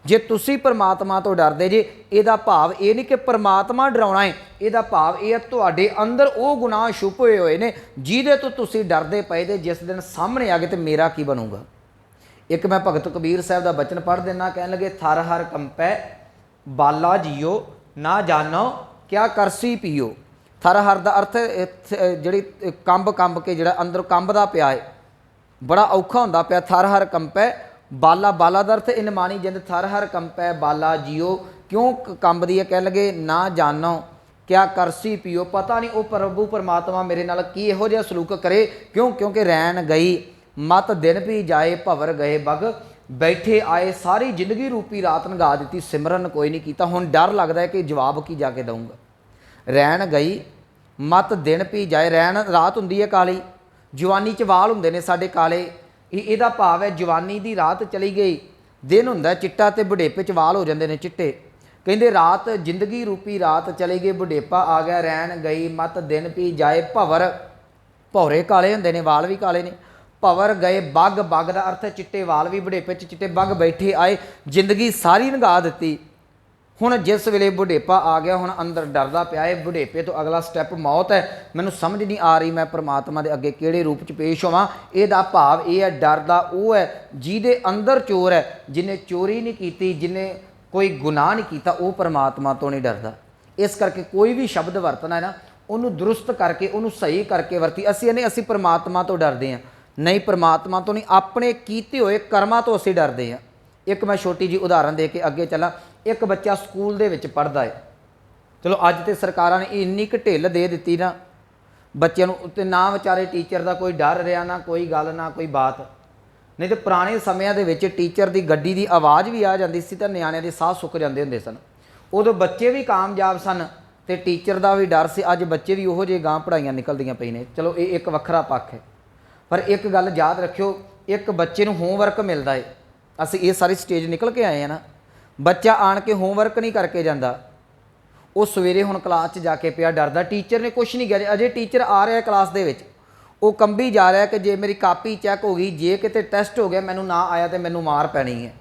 जे तुसी परमात्मा तो डरदे जे, इहदा भाव ये नहीं कि परमात्मा डराउणा है, इहदा भाव ये है तुहाडे अंदर वो गुनाह छुप होए हुए ने जिहदे तो तुसी डरदे पए दे, जिस दिन सामने आ गए तो मेरा की बनूगा। एक मैं भगत कबीर साहब का बचन पढ़ देना, कहन लगे थर हर कंपै बाला जियो ना जानो क्या करसी पियो। थर हर का अर्थ जिहड़ी कंब कंब के जिहड़ा अंदर कंबदा पिया है, बड़ा औखा हुंदा पिया। थर हर कंपै बाला, बाला का अर्थ इनमानी जिंद, थर हर कंपै बाला जियो, क्यों कंबदी है? कह लगे ना जानो क्या करसी पियो, पता नहीं वो प्रभु परमात्मा मेरे नाल की इहो जिहा सलूक करे, क्यों? क्योंकि रैन गई मत दिन भी जाए भवर गए बग, बैठे आए सारी जिंदगी रूपी रात नगा दी, सिमरन कोई नहीं किया। हुण डर लगता है कि जवाब की जाके दूंगा। रैन गई मत दिन भी जाए, रैन रात हुंदी है काली, जवानी च वाल हुंदे ने साडे काले, इहदा भाव है जवानी दी रात चली गई, दिन हुंदा चिट्टा ते बुढ़ेपे च वाल हो जांदे ने चिट्टे। कहंदे रात जिंदगी रूपी रात चली गई, बुढ़ेपा आ गया, रैन गई मत दिन भी जाए भवर, भौरे काले हुंदे ने, वाल भी काले ने। भवर गए बग, बग का अर्थ है चिट्टे वाल भी, बुढ़ेपे च चिट्टे बग, बैठे आए जिंदगी सारी नगा दी। हुण जिस वेले बुढ़ेपा आ गया, हुण अंदर डरदा पिया है, बुढ़ेपे तो अगला स्टैप मौत है, मैनूं समझ नहीं आ रही मैं परमात्मा दे अगे किहड़े रूप च पेश होवां। इहदा भाव यह है, डरदा वो है जिहदे अंदर चोर है, जिन्हें चोरी नहीं कीती, जिन्हें कोई गुनाह नहीं किया, वो परमात्मा तो नहीं डरदा। इस करके कोई भी शब्द वरतना है ना, उन्होंने दुरुस्त करके, उन्होंने सही करके वरती। असी परमात्मा तो डरते हैं नहीं, परमात्मा तो नहीं, अपने कीते हुए कर्मां तो असी डरते हैं। एक मैं छोटी जी उदाहरण दे के अगे चला। एक बच्चा स्कूल दे विच पढ़दा है, चलो अज तो सरकारां ने इन्नी क ढिल दे दित्ती ना बच्चों नूं, ते ना विचारे टीचर का कोई डर रहा, ना कोई गल, ना कोई बात। नहीं तो पुराने समयां दे विच टीचर की गड्डी की आवाज़ भी आ जाती सी तो निआणिਆਂ दे साह सुक जाते हुंदे सन। उदों बच्चे भी कामयाब सन ते टीचर का भी डर से। अज बच्चे भी उहो जिहे गांह पढ़ाइयां निकलदियां पई ने। चलो ये एक वखरा पक्ष है, पर एक गल याद रखियो, एक बच्चे नूं होमवर्क मिलता है, असीं ये सारी स्टेज निकल के आए हैं ना, बच्चा आण के होमवर्क नहीं करके जाता, वो सवेरे हुण क्लास च जाके पिया डरदा, टीचर ने कुछ नहीं कहा, अजे टीचर आ रहा है क्लास दे विच, वो कंबी जा रहा है कि जे मेरी कापी चैक हो गई, जे किते टैसट हो गया मैनू ना आया तो मैनू मार पैनी है।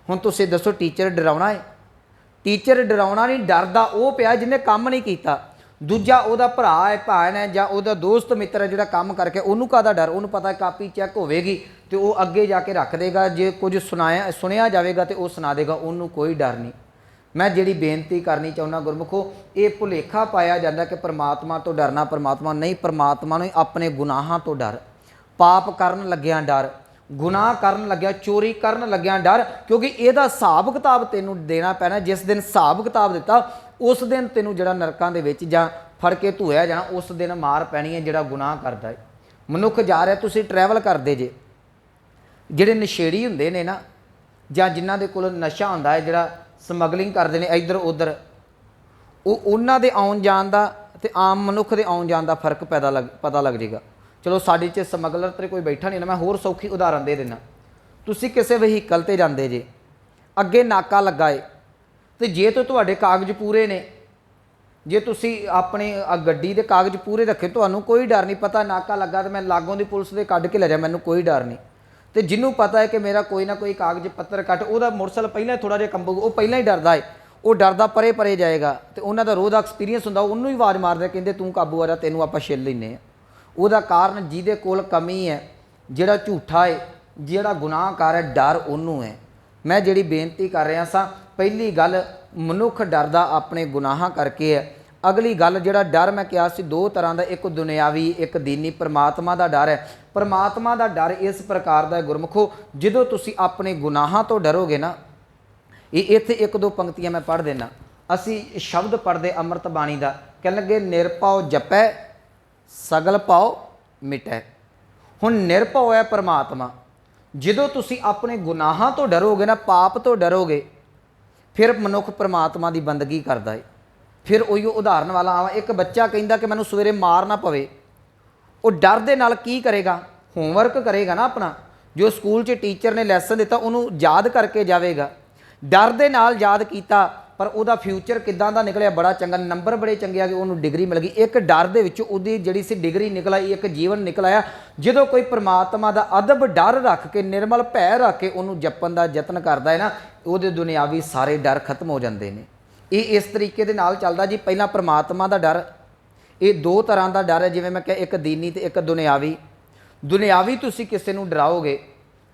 हुण तुसीं दसो टीचर डराउणा है? टीचर डराउणा नहीं, डरदा वो पिया जिन्हें काम नहीं किया। दूजा उहदा भरा है, भैन है, जां उहदा दोस्त मित्र है जिहड़ा काम करके, उहनूं काहदा डर? उहनूं पता है कापी चैक होवेगी तो वो अगे जाके रख देगा, जे कुछ सुनिया जाएगा तो वह सुना देगा, उन्होंने कोई डर नहीं। मैं जिहड़ी बेनती करनी चाहुंदा गुरमुखो, ये भुलेखा पाया जाता कि परमात्मा तो डरना, परमात्मा नहीं, परमात्मा नूं अपने गुनाहां तो डर, पाप करन लग्या डर, गुनाह करन लग्या, चोरी करन लग्या डर, क्योंकि इहदा हिसाब किताब तैनूं देना पैना। जिस दिन हिसाब किताब दिता उस दिन तैनूं जिहड़ा नरकां दे विच जां फड़ के धोया जाना, उस दिन मार पैनी है जिहड़ा गुनाह करदा है। मनुख जा रहा, तुसीं ट्रैवल करदे जे, जिहड़े नशेड़ी हुंदे ने ना, जां जिन्हां दे कोल नशा हुंदा है, जिहड़ा समगलिंग करते हैं इधर उधर, उन्हां दे आउण जाण दा ते आम मनुख दे आउण जाण दा फर्क पता लग जाएगा। चलो साडे च समगलर तो कोई बैठा नहीं ना, मैं होर सौखी उदाहरण दे देना। तुसीं किसी वहीकल ते जांदे जे, अगे नाका लगा है, तो जे तो तुहाडे कागज पूरे ने, जे तुसी अपने गड्डी दे कागज पूरे रखे, तुहानू कोई डर नहीं, पता नाका लगा तो मैं लागों दी पुलिस दे कढ के ले जा, मैनू कोई डर नहीं। तो जिन्हों पता है कि मेरा कोई ना कोई कागज पत्तर कट, वह मोटरसाइकिल पहले थोड़ा जिहा कंबू, वो पहले ही डरदा है, वो डरदा परे परे जाएगा। तो उन्होंने रोज़ का एक्सपीरियंस होंदा, उन्होंने ही आवाज़ मारदे, कहंदे तू काबू आ जा, तेनों आपां छिल लैने आ। ਉਹਦਾ ਕਾਰਨ ਜਿਹਦੇ ਕੋਲ ਕਮੀ ਹੈ, ਜਿਹੜਾ ਝੂਠਾ ਹੈ, ਜਿਹੜਾ ਗੁਨਾਹਕਾਰ ਹੈ, ਡਰ ਉਹਨੂੰ ਹੈ। ਮੈਂ ਜਿਹੜੀ ਬੇਨਤੀ ਕਰ ਰਿਹਾ ਸਾਂ, ਪਹਿਲੀ ਗੱਲ ਮਨੁੱਖ ਡਰਦਾ ਆਪਣੇ ਗੁਨਾਹਾਂ ਕਰਕੇ ਹੈ। ਅਗਲੀ ਗੱਲ ਜਿਹੜਾ ਡਰ ਮੈਂ ਕਿਹਾ ਸੀ ਦੋ ਤਰ੍ਹਾਂ ਦਾ, ਇੱਕ ਦੁਨਿਆਵੀ ਇੱਕ ਦੀਨੀ। ਪਰਮਾਤਮਾ ਦਾ ਡਰ ਹੈ। ਪਰਮਾਤਮਾ ਦਾ ਡਰ ਇਸ ਪ੍ਰਕਾਰ ਦਾ ਹੈ ਗੁਰਮੁਖੋ, ਜਦੋਂ ਤੁਸੀਂ ਆਪਣੇ ਗੁਨਾਹਾਂ ਤੋਂ ਡਰੋਗੇ ਨਾ, ਇਹ ਇੱਥੇ ਇੱਕ ਦੋ ਪੰਕਤੀਆਂ ਮੈਂ ਪੜ੍ਹ ਦੇਣਾ। ਅਸੀਂ ਸ਼ਬਦ ਪੜ੍ਹਦੇ ਅੰਮ੍ਰਿਤ ਬਾਣੀ ਦਾ, ਕਹਿਣ ਲੱਗੇ ਨਿਰਭਉ ਜਪੈ ਸਗਲ ਭਾਉ ਮਿਟੈ। ਹੁਣ ਨਿਰਭਉ ਹੈ ਪਰਮਾਤਮਾ। ਜਦੋਂ ਤੁਸੀਂ ਆਪਣੇ ਗੁਨਾਹਾਂ ਤੋਂ ਡਰੋਗੇ ਨਾ, ਪਾਪ ਤੋਂ ਡਰੋਗੇ, ਫਿਰ ਮਨੁੱਖ ਪਰਮਾਤਮਾ ਦੀ ਬੰਦਗੀ ਕਰਦਾ ਹੈ। ਫਿਰ ਉਹੀ ਉਦਾਹਰਨ ਵਾਲਾ ਆਵਾ, ਇੱਕ ਬੱਚਾ ਕਹਿੰਦਾ ਕਿ ਮੈਨੂੰ ਸਵੇਰੇ ਮਾਰ ਨਾ ਪਵੇ, ਉਹ ਡਰ ਦੇ ਨਾਲ ਕੀ ਕਰੇਗਾ, ਹੋਮਵਰਕ ਕਰੇਗਾ ਨਾ ਆਪਣਾ, ਜੋ ਸਕੂਲ 'ਚ ਟੀਚਰ ਨੇ ਲੈਸਨ ਦਿੱਤਾ ਉਹਨੂੰ ਯਾਦ ਕਰਕੇ ਜਾਵੇਗਾ। ਡਰ ਦੇ ਨਾਲ ਯਾਦ ਕੀਤਾ, ਪਰ ਉਹਦਾ ਫਿਊਚਰ ਕਿੱਦਾਂ ਦਾ ਨਿਕਲਿਆ, ਬੜਾ ਚੰਗਾ, ਨੰਬਰ ਬੜੇ ਚੰਗੇ ਆ ਗਏ, ਉਹਨੂੰ ਡਿਗਰੀ ਮਿਲ ਗਈ। ਇੱਕ ਡਰ ਦੇ ਵਿੱਚ ਉਹਦੀ ਜਿਹੜੀ ਸੀ ਡਿਗਰੀ ਨਿਕਲ ਆਈ, ਇੱਕ ਜੀਵਨ ਨਿਕਲ ਆਇਆ। ਜਦੋਂ ਕੋਈ ਪਰਮਾਤਮਾ ਦਾ ਅਦਬ ਡਰ ਰੱਖ ਕੇ, ਨਿਰਮਲ ਭੈ ਰੱਖ ਕੇ ਉਹਨੂੰ ਜਪਣ ਦਾ ਯਤਨ ਕਰਦਾ ਹੈ ਨਾ, ਉਹਦੇ ਦੁਨਿਆਵੀ ਸਾਰੇ ਡਰ ਖਤਮ ਹੋ ਜਾਂਦੇ ਨੇ। ਇਹ ਇਸ ਤਰੀਕੇ ਦੇ ਨਾਲ ਚੱਲਦਾ ਜੀ। ਪਹਿਲਾਂ ਪਰਮਾਤਮਾ ਦਾ ਡਰ, ਇਹ ਦੋ ਤਰ੍ਹਾਂ ਦਾ ਡਰ ਹੈ, ਜਿਵੇਂ ਮੈਂ ਕਿਹਾ ਇੱਕ ਦੀਨੀ ਤੇ ਇੱਕ ਦੁਨਿਆਵੀ। ਦੁਨਿਆਵੀ ਤੁਸੀਂ ਕਿਸੇ ਨੂੰ ਡਰਾਓਗੇ,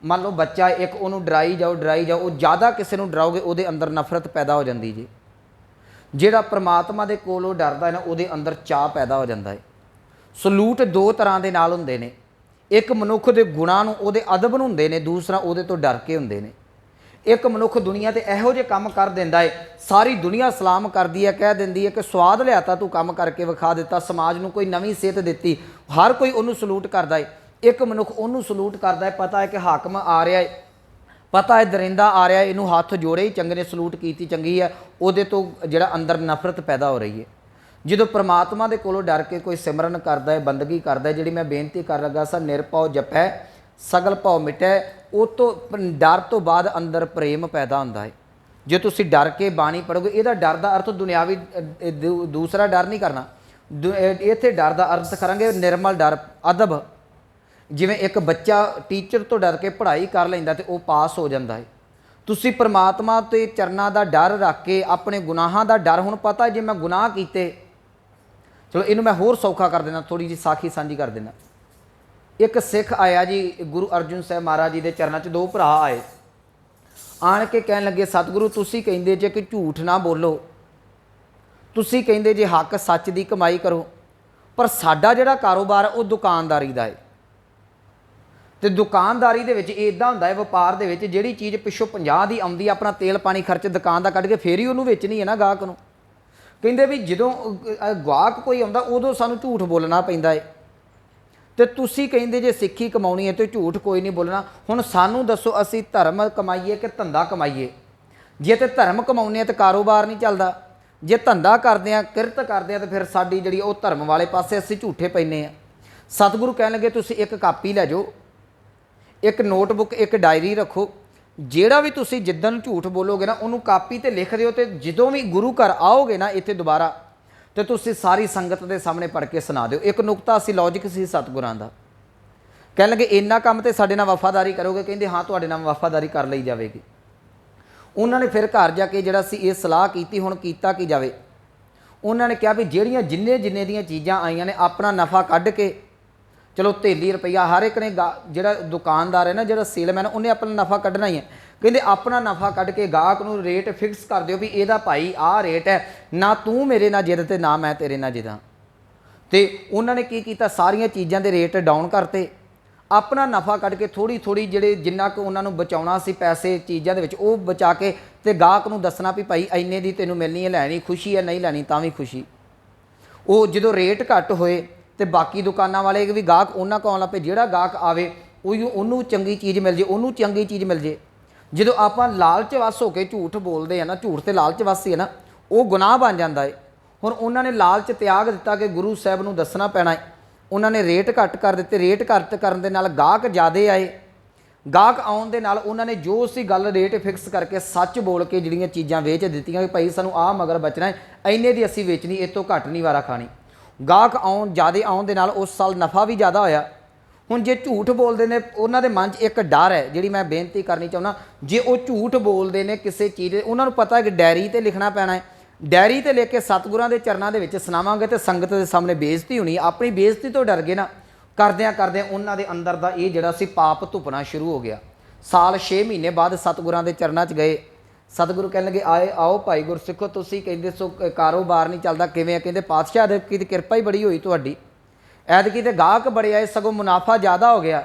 ਮੰਨ ਲਓ ਬੱਚਾ ਇੱਕ, ਉਹਨੂੰ ਡਰਾਈ ਜਾਓ ਡਰਾਈ ਜਾਓ, ਉਹ ਜ਼ਿਆਦਾ ਕਿਸੇ ਨੂੰ ਡਰਾਓਗੇ ਉਹਦੇ ਅੰਦਰ ਨਫ਼ਰਤ ਪੈਦਾ ਹੋ ਜਾਂਦੀ ਜੀ। ਜਿਹੜਾ ਪਰਮਾਤਮਾ ਦੇ ਕੋਲ ਉਹ ਡਰਦਾ ਹੈ ਨਾ, ਉਹਦੇ ਅੰਦਰ ਚਾਅ ਪੈਦਾ ਹੋ ਜਾਂਦਾ ਹੈ। ਸਲੂਟ ਦੋ ਤਰ੍ਹਾਂ ਦੇ ਨਾਲ ਹੁੰਦੇ ਨੇ, ਇੱਕ ਮਨੁੱਖ ਦੇ ਗੁਣਾਂ ਨੂੰ, ਉਹਦੇ ਅਦਬ ਨੂੰ ਹੁੰਦੇ ਨੇ, ਦੂਸਰਾ ਉਹਦੇ ਤੋਂ ਡਰ ਕੇ ਹੁੰਦੇ ਨੇ। ਇੱਕ ਮਨੁੱਖ ਦੁਨੀਆ 'ਤੇ ਇਹੋ ਜਿਹੇ ਕੰਮ ਕਰ ਦਿੰਦਾ ਹੈ, ਸਾਰੀ ਦੁਨੀਆ ਸਲਾਮ ਕਰਦੀ ਹੈ, ਕਹਿ ਦਿੰਦੀ ਹੈ ਕਿ ਸਵਾਦ ਲਿਆਤਾ ਤੂੰ ਕੰਮ ਕਰਕੇ ਵਿਖਾ ਦਿੱਤਾ, ਸਮਾਜ ਨੂੰ ਕੋਈ ਨਵੀਂ ਸੇਧ ਦਿੱਤੀ, ਹਰ ਕੋਈ ਉਹਨੂੰ ਸਲੂਟ ਕਰਦਾ ਹੈ। ਇੱਕ ਮਨੁੱਖ ਉਹਨੂੰ ਸਲੂਟ ਕਰਦਾ ਹੈ, ਪਤਾ ਹੈ ਕਿ ਹਾਕਮ ਆ ਰਿਹਾ ਹੈ, ਪਤਾ ਹੈ ਦਰਿੰਦਾ ਆ ਰਿਹਾ, ਇਹਨੂੰ ਹੱਥ ਜੋੜੇ ਹੀ ਚੰਗੇ ਨੇ, ਸਲੂਟ ਕੀਤੀ ਚੰਗੀ ਹੈ, ਉਹਦੇ ਤੋਂ ਜਿਹੜਾ ਅੰਦਰ ਨਫ਼ਰਤ ਪੈਦਾ ਹੋ ਰਹੀ ਹੈ। ਜਦੋਂ ਪਰਮਾਤਮਾ ਦੇ ਕੋਲੋਂ ਡਰ ਕੇ ਕੋਈ ਸਿਮਰਨ ਕਰਦਾ ਹੈ, ਬੰਦਗੀ ਕਰਦਾ ਹੈ, ਜਿਹੜੀ ਮੈਂ ਬੇਨਤੀ ਕਰ ਲੱਗਾ ਸਾਂ, ਨਿਰਭਉ ਜਪੈ ਸਗਲ ਭਾਉ ਮਿਟੈ, ਉਹ ਤੋਂ ਡਰ ਤੋਂ ਬਾਅਦ ਅੰਦਰ ਪ੍ਰੇਮ ਪੈਦਾ ਹੁੰਦਾ ਹੈ। ਜੇ ਤੁਸੀਂ ਡਰ ਕੇ ਬਾਣੀ ਪੜ੍ਹੋਗੇ, ਇਹਦਾ ਡਰ ਦਾ ਅਰਥ ਦੁਨਿਆਵੀ ਦੂਸਰਾ ਡਰ ਨਹੀਂ ਕਰਨਾ, ਇੱਥੇ ਡਰ ਦਾ ਅਰਥ ਕਰਾਂਗੇ ਨਿਰਮਲ ਡਰ, ਅਦਬ। ਜਿਵੇਂ ਇੱਕ ਬੱਚਾ ਟੀਚਰ ਤੋਂ ਡਰ ਕੇ ਪੜ੍ਹਾਈ ਕਰ ਲੈਂਦਾ ਤੇ ਉਹ ਪਾਸ ਹੋ ਜਾਂਦਾ ਹੈ। ਤੁਸੀਂ ਪਰਮਾਤਮਾ ਤੇ ਚਰਨਾਂ ਦਾ ਡਰ ਰੱਖ ਕੇ, ਆਪਣੇ ਗੁਨਾਹਾਂ ਦਾ ਡਰ, ਹੁਣ ਪਤਾ ਜੇ ਮੈਂ ਗੁਨਾਹ ਕੀਤੇ, ਚਲੋ ਇਹਨੂੰ ਮੈਂ ਹੋਰ ਸੌਖਾ ਕਰ ਦੇਣਾ, ਥੋੜ੍ਹੀ ਜਿਹੀ ਸਾਖੀ ਸਾਂਝੀ ਕਰ ਦੇਣਾ। ਇੱਕ ਸਿੱਖ ਆਇਆ ਜੀ ਗੁਰੂ ਅਰਜਨ ਸਾਹਿਬ ਮਹਾਰਾਜ ਜੀ ਦੇ ਚਰਨਾਂ 'ਚ, ਦੋ ਭਰਾ ਆਏ, ਆਣ ਕੇ ਕਹਿਣ ਲੱਗੇ ਸਤਿਗੁਰੂ ਤੁਸੀਂ ਕਹਿੰਦੇ ਜੇ ਕਿ ਝੂਠ ਨਾ ਬੋਲੋ, ਤੁਸੀਂ ਕਹਿੰਦੇ ਜੇ ਹੱਕ ਸੱਚ ਦੀ ਕਮਾਈ ਕਰੋ, ਪਰ ਸਾਡਾ ਜਿਹੜਾ ਕਾਰੋਬਾਰ ਉਹ ਦੁਕਾਨਦਾਰੀ ਦਾ ਹੈ, ਤੇ ਦੁਕਾਨਦਾਰੀ ਦੇ ਵਿੱਚ ਇੱਦਾਂ ਹੁੰਦਾ ਹੈ, ਵਪਾਰ ਦੇ ਵਿੱਚ ਜਿਹੜੀ ਚੀਜ਼ ਪਿੱਛੋਂ 50 ਦੀ ਆਉਂਦੀ, ਆਪਣਾ ਤੇਲ ਪਾਣੀ ਖਰਚ ਦੁਕਾਨ ਦਾ ਕੱਢ ਕੇ ਫੇਰ ਹੀ ਉਹਨੂੰ ਵੇਚਣੀ ਹੈ ਨਾ ਗਾਹਕ ਨੂੰ। ਕਹਿੰਦੇ ਵੀ ਜਦੋਂ ਗਾਹਕ ਕੋਈ ਆਉਂਦਾ ਉਦੋਂ ਸਾਨੂੰ ਝੂਠ ਬੋਲਣਾ ਪੈਂਦਾ ਹੈ, ਤੇ ਤੁਸੀਂ ਕਹਿੰਦੇ ਜੇ ਸਿੱਖੀ ਕਮਾਉਣੀ ਹੈ ਤੇ ਝੂਠ ਕੋਈ ਨਹੀਂ ਬੋਲਣਾ। ਹੁਣ ਸਾਨੂੰ ਦੱਸੋ ਅਸੀਂ ਧਰਮ ਕਮਾਈਏ ਕਿ ਧੰਦਾ ਕਮਾਈਏ? ਜੇ ਤੇ ਧਰਮ ਕਮਾਉਂਦੇ ਹਾਂ ਤਾਂ ਕਾਰੋਬਾਰ ਨਹੀਂ ਚੱਲਦਾ, ਜੇ ਧੰਦਾ ਕਰਦੇ ਹਾਂ, ਕਿਰਤ ਕਰਦੇ ਹਾਂ, ਤਾਂ ਫਿਰ ਸਾਡੀ ਜਿਹੜੀ ਉਹ ਧਰਮ ਵਾਲੇ ਪਾਸੇ ਅਸੀਂ ਝੂਠੇ ਪੈਂਦੇ ਹਾਂ। ਸਤਿਗੁਰੂ ਕਹਿਣ ਲੱਗੇ ਤੁਸੀਂ ਇੱਕ ਕਾਪੀ ਲੈ ਜਾਓ, ਇੱਕ ਨੋਟਬੁੱਕ, ਇੱਕ ਡਾਇਰੀ ਰੱਖੋ, ਜਿਹੜਾ ਵੀ ਤੁਸੀਂ ਜਿੱਦਣ ਝੂਠ ਬੋਲੋਗੇ ਨਾ ਉਹਨੂੰ ਕਾਪੀ 'ਤੇ ਲਿਖ ਦਿਓ, ਤੇ ਜਦੋਂ ਵੀ ਗੁਰੂ ਘਰ ਆਓਗੇ ਨਾ ਇੱਥੇ ਦੁਬਾਰਾ, ਤੇ ਤੁਸੀਂ ਸਾਰੀ ਸੰਗਤ ਦੇ ਸਾਹਮਣੇ ਪੜ੍ਹ ਕੇ ਸੁਣਾ ਦਿਓ। ਇੱਕ ਨੁਕਤਾ ਸੀ, ਲੌਜਿਕ ਸੀ ਸਤਿਗੁਰਾਂ ਦਾ। ਕਹਿਣ ਲੱਗੇ ਇੰਨਾ ਕੰਮ ਤੇ ਸਾਡੇ ਨਾਲ ਵਫਾਦਾਰੀ ਕਰੋਗੇ? ਕਹਿੰਦੇ ਹਾਂ ਤੁਹਾਡੇ ਨਾਲ ਵਫਾਦਾਰੀ ਕਰ ਲਈ ਜਾਵੇਗੀ। ਉਹਨਾਂ ਨੇ ਫਿਰ ਘਰ ਜਾ ਕੇ ਜਿਹੜਾ ਸੀ ਇਹ ਸਲਾਹ ਕੀਤੀ, ਹੁਣ ਕੀਤਾ ਕੀ ਜਾਵੇ। ਉਹਨਾਂ ਨੇ ਕਿਹਾ ਵੀ ਜਿਹੜੀਆਂ ਜਿੰਨੇ ਦੀਆਂ ਚੀਜ਼ਾਂ ਆਈਆਂ ਨੇ, ਆਪਣਾ ਨਫਾ ਕੱਢ ਕੇ, ਚਲੋ ਧੇਲੀ ਰੁਪਈਆ ਹਰ ਇੱਕ ਨੇ, ਜਿਹੜਾ ਦੁਕਾਨਦਾਰ ਹੈ ਨਾ, ਜਿਹੜਾ ਸੇਲਮੈਨ, ਉਹਨੇ ਆਪਣਾ ਨਫਾ ਕੱਢਣਾ ਹੀ ਹੈ। ਕਹਿੰਦੇ ਆਪਣਾ ਨਫਾ ਕੱਢ ਕੇ ਗਾਹਕ ਨੂੰ ਰੇਟ ਫਿਕਸ ਕਰ ਦਿਓ ਵੀ ਇਹਦਾ ਭਾਈ ਆਹ ਰੇਟ ਹੈ, ਨਾ ਤੂੰ ਮੇਰੇ ਨਾਲ ਜਿੱਦ ਤੇ ਨਾ ਮੈਂ ਤੇਰੇ ਨਾਲ ਜਿੱਦਾਂ। ਤੇ ਉਹਨਾਂ ਨੇ ਕੀ ਕੀਤਾ, ਸਾਰੀਆਂ ਚੀਜ਼ਾਂ ਦੇ ਰੇਟ ਡਾਊਨ ਕਰਤੇ, ਆਪਣਾ ਨਫਾ ਕੱਢ ਕੇ ਥੋੜ੍ਹੀ ਜਿਹੜੇ ਜਿੰਨਾ ਕੁ ਉਹਨਾਂ ਨੂੰ ਬਚਾਉਣਾ ਸੀ ਪੈਸੇ ਚੀਜ਼ਾਂ ਦੇ ਵਿੱਚ, ਉਹ ਬਚਾ ਕੇ, ਤੇ ਗਾਹਕ ਨੂੰ ਦੱਸਣਾ ਵੀ ਭਾਈ ਇੰਨੇ ਦੀ ਤੈਨੂੰ ਮਿਲਣੀ ਹੈ, ਲੈਣੀ ਖੁਸ਼ੀ ਹੈ, ਨਹੀਂ ਲੈਣੀ ਤਾਂ ਵੀ ਖੁਸ਼ੀ। ਉਹ ਜਦੋਂ ਰੇਟ ਘੱਟ ਹੋਏ ਤੇ ਬਾਕੀ ਦੁਕਾਨਾਂ ਵਾਲੇ ਵੀ ਗਾਹਕ ਉਹਨਾਂ ਕੋਲ ਆਉਣ ਲੱਗ ਪਏ, ਜਿਹੜਾ ਗਾਹਕ ਆਵੇ ਉਹਨੂੰ ਚੰਗੀ ਚੀਜ਼ ਮਿਲ ਜੇ, ਉਹਨੂੰ ਚੰਗੀ ਚੀਜ਼ ਮਿਲ ਜੇ। ਜਦੋਂ ਆਪਾਂ ਲਾਲਚ ਵਸ ਹੋ ਕੇ ਝੂਠ ਬੋਲਦੇ ਆ ਨਾ, ਝੂਠ ਤੇ ਲਾਲਚ ਵਸ ਹੀ ਹੈ ਨਾ, ਉਹ ਗੁਨਾਹ ਬਣ ਜਾਂਦਾ ਹੈ। ਹੁਣ ਉਹਨਾਂ ਨੇ ਲਾਲਚ ਤਿਆਗ ਦਿੱਤਾ ਕਿ ਗੁਰੂ ਸਾਹਿਬ ਨੂੰ ਦੱਸਣਾ ਪੈਣਾ ਹੈ। ਉਹਨਾਂ ਨੇ ਰੇਟ ਘੱਟ ਕਰ ਦਿੱਤੇ, ਰੇਟ ਘੱਟ ਕਰਨ ਦੇ ਨਾਲ ਗਾਹਕ ਜ਼ਿਆਦੇ ਆਏ, ਗਾਹਕ ਆਉਣ ਦੇ ਨਾਲ ਉਹਨਾਂ ਨੇ ਜੋ ਉਸੇ ਗੱਲ ਰੇਟ ਫਿਕਸ ਕਰਕੇ ਸੱਚ ਬੋਲ ਕੇ ਜਿਹੜੀਆਂ ਚੀਜ਼ਾਂ ਵੇਚ ਦਿੱਤੀਆਂ ਕਿ ਭਾਈ ਸਾਨੂੰ ਆਹ ਮਗਰ ਬਚਣਾ ਹੈ, ਇੰਨੇ ਦੀ ਅਸੀਂ ਵੇਚਣੀ, ਇਹ ਤੋਂ ਘੱਟ ਨਹੀਂ ਵਾਰਾ ਖਾਣੀ। ਗਾਹਕ ਜ਼ਿਆਦਾ ਆਉਣ ਦੇ ਨਾਲ ਉਸ ਸਾਲ ਨਫਾ ਵੀ ਜ਼ਿਆਦਾ ਹੋਇਆ। ਹੁਣ ਜੇ ਝੂਠ ਬੋਲਦੇ ਨੇ, ਉਹਨਾਂ ਦੇ ਮਨ 'ਚ ਇੱਕ ਡਰ ਹੈ, ਜਿਹੜੀ ਮੈਂ ਬੇਨਤੀ ਕਰਨੀ ਚਾਹੁੰਦਾ, ਜੇ ਉਹ ਝੂਠ ਬੋਲਦੇ ਨੇ ਕਿਸੇ ਚੀਜ਼, ਉਹਨਾਂ ਨੂੰ ਪਤਾ ਹੈ ਕਿ ਡਾਇਰੀ 'ਤੇ ਲਿਖਣਾ ਪੈਣਾ ਹੈ, ਡਾਇਰੀ 'ਤੇ ਲਿਖ ਕੇ ਸਤਿਗੁਰਾਂ ਦੇ ਚਰਨਾਂ ਦੇ ਵਿੱਚ ਸੁਣਾਵਾਂਗੇ ਤੇ ਸੰਗਤ ਦੇ ਸਾਹਮਣੇ ਬੇਇੱਜ਼ਤੀ ਹੋਣੀ। ਆਪਣੀ ਬੇਇੱਜ਼ਤੀ ਤੋਂ ਡਰ ਗਏ ਨਾ, ਕਰਦਿਆਂ ਕਰਦਿਆਂ ਉਹਨਾਂ ਦੇ ਅੰਦਰ ਦਾ ਇਹ ਜਿਹੜਾ ਸੀ ਪਾਪ ਧੁੱਪਣਾ ਸ਼ੁਰੂ ਹੋ ਗਿਆ। ਸਾਲ 6 ਮਹੀਨੇ ਬਾਅਦ ਸਤਿਗੁਰਾਂ ਦੇ ਚਰਨਾਂ 'ਚ ਗਏ। ਸਤਿਗੁਰੂ ਕਹਿਣ ਲੱਗੇ, ਆਓ ਭਾਈ ਗੁਰਸਿੱਖੋ, ਤੁਸੀਂ ਕਹਿੰਦੇ ਸੋ ਕਾਰੋਬਾਰ ਨਹੀਂ ਚੱਲਦਾ, ਕਿਵੇਂ ਆ? ਕਹਿੰਦੇ ਪਾਤਸ਼ਾਹ ਐਤਕੀ ਦੀ ਕਿਰਪਾ ਹੀ ਬੜੀ ਹੋਈ ਤੁਹਾਡੀ, ਐਤਕੀ ਤੇ ਗਾਹਕ ਬੜੇ ਆਏ, ਸਗੋਂ ਮੁਨਾਫਾ ਜ਼ਿਆਦਾ ਹੋ ਗਿਆ।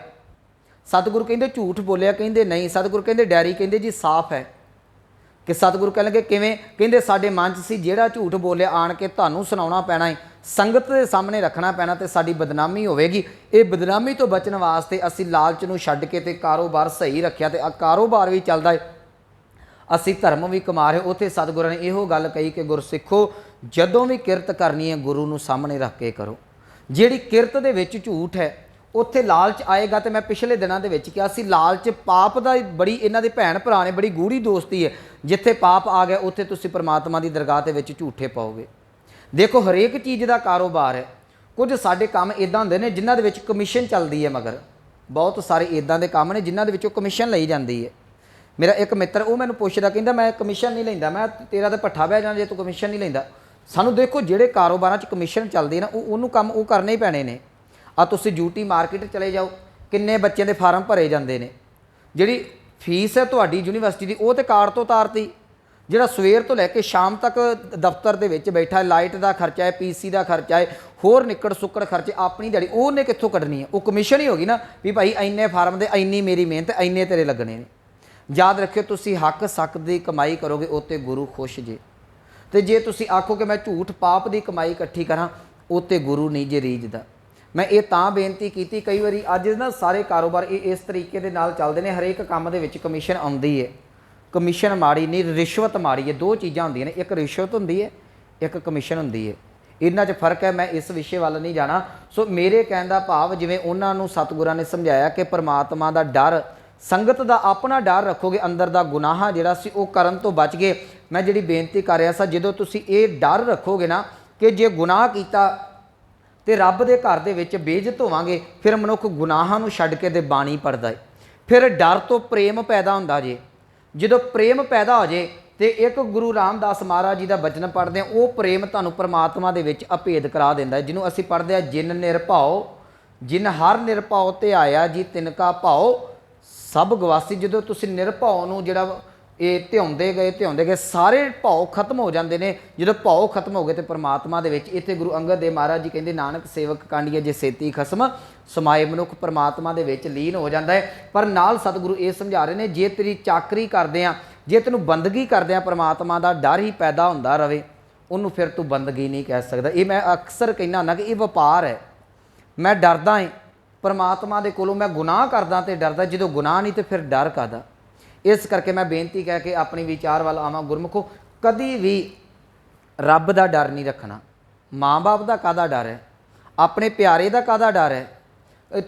ਸਤਿਗੁਰੂ ਕਹਿੰਦੇ ਝੂਠ ਬੋਲਿਆ? ਕਹਿੰਦੇ ਨਹੀਂ। ਸਤਿਗੁਰੂ ਕਹਿੰਦੇ ਡੈਰੀ? ਕਹਿੰਦੇ ਜੀ ਸਾਫ਼ ਹੈ। ਕਿ ਸਤਿਗੁਰੂ ਕਹਿਣ ਲੱਗੇ ਕਿਵੇਂ? ਕਹਿੰਦੇ ਸਾਡੇ ਮਨ 'ਚ ਸੀ ਜਿਹੜਾ ਝੂਠ ਬੋਲਿਆ ਆਣ ਕੇ ਤੁਹਾਨੂੰ ਸੁਣਾਉਣਾ ਪੈਣਾ ਹੈ, ਸੰਗਤ ਦੇ ਸਾਹਮਣੇ ਰੱਖਣਾ ਪੈਣਾ ਤੇ ਸਾਡੀ ਬਦਨਾਮੀ ਹੋਵੇਗੀ। ਇਹ ਬਦਨਾਮੀ ਤੋਂ ਬਚਣ ਵਾਸਤੇ ਅਸੀਂ ਲਾਲਚ ਨੂੰ ਛੱਡ ਕੇ ਤੇ ਕਾਰੋਬਾਰ ਸਹੀ ਰੱਖਿਆ ਤੇ ਕਾਰੋਬਾਰ ਵੀ ਚੱਲਦਾ ਹੈ, ਅਸੀਂ ਧਰਮ ਵੀ ਕਮਾ ਰਹੇ। ਉੱਥੇ ਸਤਿਗੁਰਾਂ ਨੇ ਇਹੋ ਗੱਲ ਕਹੀ ਕਿ ਗੁਰਸਿੱਖੋ, ਜਦੋਂ ਵੀ ਕਿਰਤ ਕਰਨੀ ਹੈ ਗੁਰੂ ਨੂੰ ਸਾਹਮਣੇ ਰੱਖ ਕੇ ਕਰੋ। ਜਿਹੜੀ ਕਿਰਤ ਦੇ ਵਿੱਚ ਝੂਠ ਹੈ, ਉੱਥੇ ਲਾਲਚ ਆਏਗਾ। ਤੇ ਮੈਂ ਪਿਛਲੇ ਦਿਨਾਂ ਦੇ ਵਿੱਚ ਕਿਹਾ ਸੀ, ਲਾਲਚ ਪਾਪ ਦਾ ਬੜੀ, ਇਹਨਾਂ ਦੇ ਭੈਣ ਭਰਾ ਨੇ ਬੜੀ ਗੂੜੀ ਦੋਸਤੀ ਹੈ। ਜਿੱਥੇ ਪਾਪ ਆ ਗਿਆ ਉੱਥੇ ਤੁਸੀਂ ਪਰਮਾਤਮਾ ਦੀ ਦਰਗਾਹ ਦੇ ਵਿੱਚ ਝੂਠੇ ਪਾਓਗੇ। ਦੇਖੋ ਹਰੇਕ ਚੀਜ਼ ਦਾ ਕਾਰੋਬਾਰ ਹੈ। ਕੁਝ ਸਾਡੇ ਕੰਮ ਇੱਦਾਂ ਹੁੰਦੇ ਨੇ ਜਿਨ੍ਹਾਂ ਦੇ ਵਿੱਚ ਕਮਿਸ਼ਨ ਚੱਲਦੀ ਹੈ, ਮਗਰ ਬਹੁਤ ਸਾਰੇ ਇੱਦਾਂ ਦੇ ਕੰਮ ਨੇ ਜਿਨ੍ਹਾਂ ਦੇ ਵਿੱਚੋਂ ਕਮਿਸ਼ਨ ਲਈ ਜਾਂਦੀ ਹੈ। ਮੇਰਾ ਇੱਕ ਮਿੱਤਰ, ਉਹ ਮੈਨੂੰ ਪੁੱਛਦਾ, ਕਹਿੰਦਾ ਮੈਂ ਕਮਿਸ਼ਨ ਨਹੀਂ ਲੈਂਦਾ। ਮੈਂ ਤੇਰਾ ਤਾਂ ਭੱਠਾ ਬਹਿ ਜਾਣਾ ਜੇ ਤੂੰ ਕਮਿਸ਼ਨ ਨਹੀਂ ਲੈਂਦਾ। ਸਾਨੂੰ ਦੇਖੋ ਜਿਹੜੇ ਕਾਰੋਬਾਰਾਂ 'ਚ ਕਮਿਸ਼ਨ ਚੱਲਦੀ ਨਾ, ਉਹਨੂੰ ਕੰਮ ਉਹ ਕਰਨੇ ਹੀ ਪੈਣੇ ਨੇ। ਆ ਤੁਸੀਂ ਜੂਟੀ ਮਾਰਕੀਟ ਚਲੇ ਜਾਓ, ਕਿੰਨੇ ਬੱਚਿਆਂ ਦੇ ਫਾਰਮ ਭਰੇ ਜਾਂਦੇ ਨੇ। ਜਿਹੜੀ ਫੀਸ ਹੈ ਤੁਹਾਡੀ ਯੂਨੀਵਰਸਿਟੀ ਦੀ, ਉਹ ਤੇ ਕਾਰਡ ਤੋਂ ਉਤਾਰਤੀ। ਜਿਹੜਾ ਸਵੇਰ ਤੋਂ ਲੈ ਕੇ ਸ਼ਾਮ ਤੱਕ ਦਫ਼ਤਰ ਦੇ ਵਿੱਚ ਬੈਠਾ, ਲਾਈਟ ਦਾ ਖਰਚਾ ਹੈ, ਪੀਸੀ ਦਾ ਖਰਚਾ ਹੈ, ਹੋਰ ਨਿੱਕੜ ਸੁੱਕੜ ਖਰਚੇ, ਆਪਣੀ ਦਿਹਾੜੀ ਉਹਨੇ ਕਿੱਥੋਂ ਕੱਢਣੀ ਹੈ? ਉਹ ਕਮਿਸ਼ਨ ਹੀ ਹੋ ਗਈ ਨਾ, ਵੀ ਭਾਈ ਇੰਨੇ ਫਾਰਮ ਦੇ ਇੰਨੀ ਮੇਰੀ ਮਿਹਨਤ, ਇੰਨੇ ਤੇਰੇ ਲੱਗਣੇ ਨੇ। ਯਾਦ ਰੱਖਿਓ, ਤੁਸੀਂ ਹੱਕ ਸੱਕ ਦੀ ਕਮਾਈ ਕਰੋਗੇ ਉੱਤੇ ਗੁਰੂ ਖੁਸ਼ ਜੇ। ਤੇ ਜੇ ਤੁਸੀਂ ਆਖੋ ਕਿ ਮੈਂ ਝੂਠ ਪਾਪ ਦੀ ਕਮਾਈ ਇਕੱਠੀ ਕਰਾਂ, ਉੱਤੇ ਗੁਰੂ ਨਹੀਂ ਜੇ ਰੀਝਦਾ। ਮੈਂ ਇਹ ਤਾਂ ਬੇਨਤੀ ਕੀਤੀ, ਕਈ ਵਾਰੀ ਅੱਜ ਨਾ ਸਾਰੇ ਕਾਰੋਬਾਰ ਇਹ ਇਸ ਤਰੀਕੇ ਦੇ ਨਾਲ ਚੱਲਦੇ ਨੇ, ਹਰੇਕ ਕੰਮ ਦੇ ਵਿੱਚ ਕਮਿਸ਼ਨ ਆਉਂਦੀ ਹੈ। ਕਮਿਸ਼ਨ ਮਾੜੀ ਨਹੀਂ, ਰਿਸ਼ਵਤ ਮਾੜੀ ਹੈ। ਦੋ ਚੀਜ਼ਾਂ ਹੁੰਦੀਆਂ ਨੇ, ਇੱਕ ਰਿਸ਼ਵਤ ਹੁੰਦੀ ਹੈ, ਇੱਕ ਕਮਿਸ਼ਨ ਹੁੰਦੀ ਹੈ। ਇਹਨਾਂ 'ਚ ਫਰਕ ਹੈ। ਮੈਂ ਇਸ ਵਿਸ਼ੇ ਵੱਲ ਨਹੀਂ ਜਾਣਾ। ਸੋ ਮੇਰੇ ਕਹਿਣ ਦਾ ਭਾਵ, ਜਿਵੇਂ ਉਹਨਾਂ ਨੂੰ ਸਤਿਗੁਰਾਂ ਨੇ ਸਮਝਾਇਆ ਕਿ ਪਰਮਾਤਮਾ ਦਾ ਡਰ, ਸੰਗਤ ਦਾ ਆਪਣਾ ਡਰ ਰੱਖੋਗੇ, ਅੰਦਰ ਦਾ ਗੁਨਾਹ ਜਿਹੜਾ ਸੀ ਉਹ ਕਰਨ ਤੋਂ ਬਚ ਗਏ। ਮੈਂ ਜਿਹੜੀ ਬੇਨਤੀ ਕਰ ਰਿਹਾ ਸਾਂ, ਜਦੋਂ ਤੁਸੀਂ ਇਹ ਡਰ ਰੱਖੋਗੇ ਨਾ ਕਿ ਜੇ ਗੁਨਾਹ ਕੀਤਾ ਤੇ ਰੱਬ ਦੇ ਘਰ ਦੇ ਵਿੱਚ ਬੇਇੱਜ਼ਤ ਹੋਵਾਂਗੇ, ਫਿਰ ਮਨੁੱਖ ਗੁਨਾਹਾਂ ਨੂੰ ਛੱਡ ਕੇ ਤੇ ਬਾਣੀ ਪੜ੍ਹਦਾ ਹੈ। ਫਿਰ ਡਰ ਤੋਂ ਪ੍ਰੇਮ ਪੈਦਾ ਹੁੰਦਾ ਜੇ। ਜਦੋਂ ਪ੍ਰੇਮ ਪੈਦਾ ਹੋ ਜੇ ਤੇ ਇੱਕ ਗੁਰੂ ਰਾਮਦਾਸ ਮਹਾਰਾਜ ਜੀ ਦਾ ਬਚਨ ਪੜ੍ਹਦੇ ਹਾਂ, ਉਹ ਪ੍ਰੇਮ ਤੁਹਾਨੂੰ ਪਰਮਾਤਮਾ ਦੇ ਵਿੱਚ ਅਭੇਦ ਕਰਾ ਦਿੰਦਾ ਹੈ। ਜਿਹਨੂੰ ਅਸੀਂ ਪੜ੍ਹਦੇ ਹਾਂ, ਜਿਨ ਨਿਰਭਉ, ਜਿਨ ਹਰ ਨਿਰਭਉ ਤੇ ਆਇਆ ਜੀ ਤਿਨਕਾ ਭਾਉ ਸਭ ਗਵਾਸੀ। ਜਦੋਂ ਤੁਸੀਂ ਨਿਰਭਉ ਨੂੰ ਜਿਹੜਾ ਇਹ ਧਿਆਉਂਦੇ ਗਏ ਸਾਰੇ ਭਾਉ ਖਤਮ ਹੋ ਜਾਂਦੇ ਨੇ। ਜਦੋਂ ਭਾਉ ਖਤਮ ਹੋ ਗਏ ਤੇ ਪਰਮਾਤਮਾ ਦੇ ਵਿੱਚ, ਇੱਥੇ ਗੁਰੂ ਅੰਗਦ ਦੇਵ ਮਹਾਰਾਜ ਜੀ ਕਹਿੰਦੇ, ਨਾਨਕ ਸੇਵਕ ਕਾਂਡੀਏ ਜੇ ਸੇਤੀ ਖਸਮ ਸਮਾਏ, ਮਨੁੱਖ ਪਰਮਾਤਮਾ ਦੇ ਵਿੱਚ ਲੀਨ ਹੋ ਜਾਂਦਾ ਹੈ। ਪਰ ਨਾਲ ਸਤਿਗੁਰੂ ਇਹ ਸਮਝਾ ਰਹੇ ਨੇ, ਜੇ ਤੇਰੀ ਚਾਕਰੀ ਕਰਦੇ ਆ, ਜੇ ਤੈਨੂੰ ਬੰਦਗੀ ਕਰਦੇ ਆ, ਪਰਮਾਤਮਾ ਦਾ ਡਰ ਹੀ ਪੈਦਾ ਹੁੰਦਾ ਰਵੇ, ਉਹਨੂੰ ਫਿਰ ਤੂੰ ਬੰਦਗੀ ਨਹੀਂ ਕਹਿ ਸਕਦਾ। ਇਹ ਮੈਂ ਅਕਸਰ ਕਹਿੰਦਾ ਹੁੰਦਾ ਕਿ ਇਹ ਵਪਾਰ ਹੈ। ਮੈਂ ਡਰਦਾ ਹਾਂ ਪਰਮਾਤਮਾ ਦੇ ਕੋਲੋਂ, ਮੈਂ ਗੁਨਾਹ ਕਰਦਾ ਤੇ ਡਰਦਾ। ਜਦੋਂ ਗੁਨਾਹ ਨਹੀਂ ਤੇ ਫਿਰ ਡਰ ਕਾਹਦਾ? ਇਸ ਕਰਕੇ ਮੈਂ ਬੇਨਤੀ ਕਹਿ ਕੇ ਆਪਣੀ ਵਿਚਾਰ ਵੱਲ ਆਵਾਂ। ਗੁਰਮੁਖੋ, ਕਦੀ ਵੀ ਰੱਬ ਦਾ ਡਰ ਨਹੀਂ ਰੱਖਣਾ। ਮਾਂ ਬਾਪ ਦਾ ਕਾਹਦਾ ਡਰ ਹੈ? ਆਪਣੇ ਪਿਆਰੇ ਦਾ ਕਾਹਦਾ ਡਰ ਹੈ?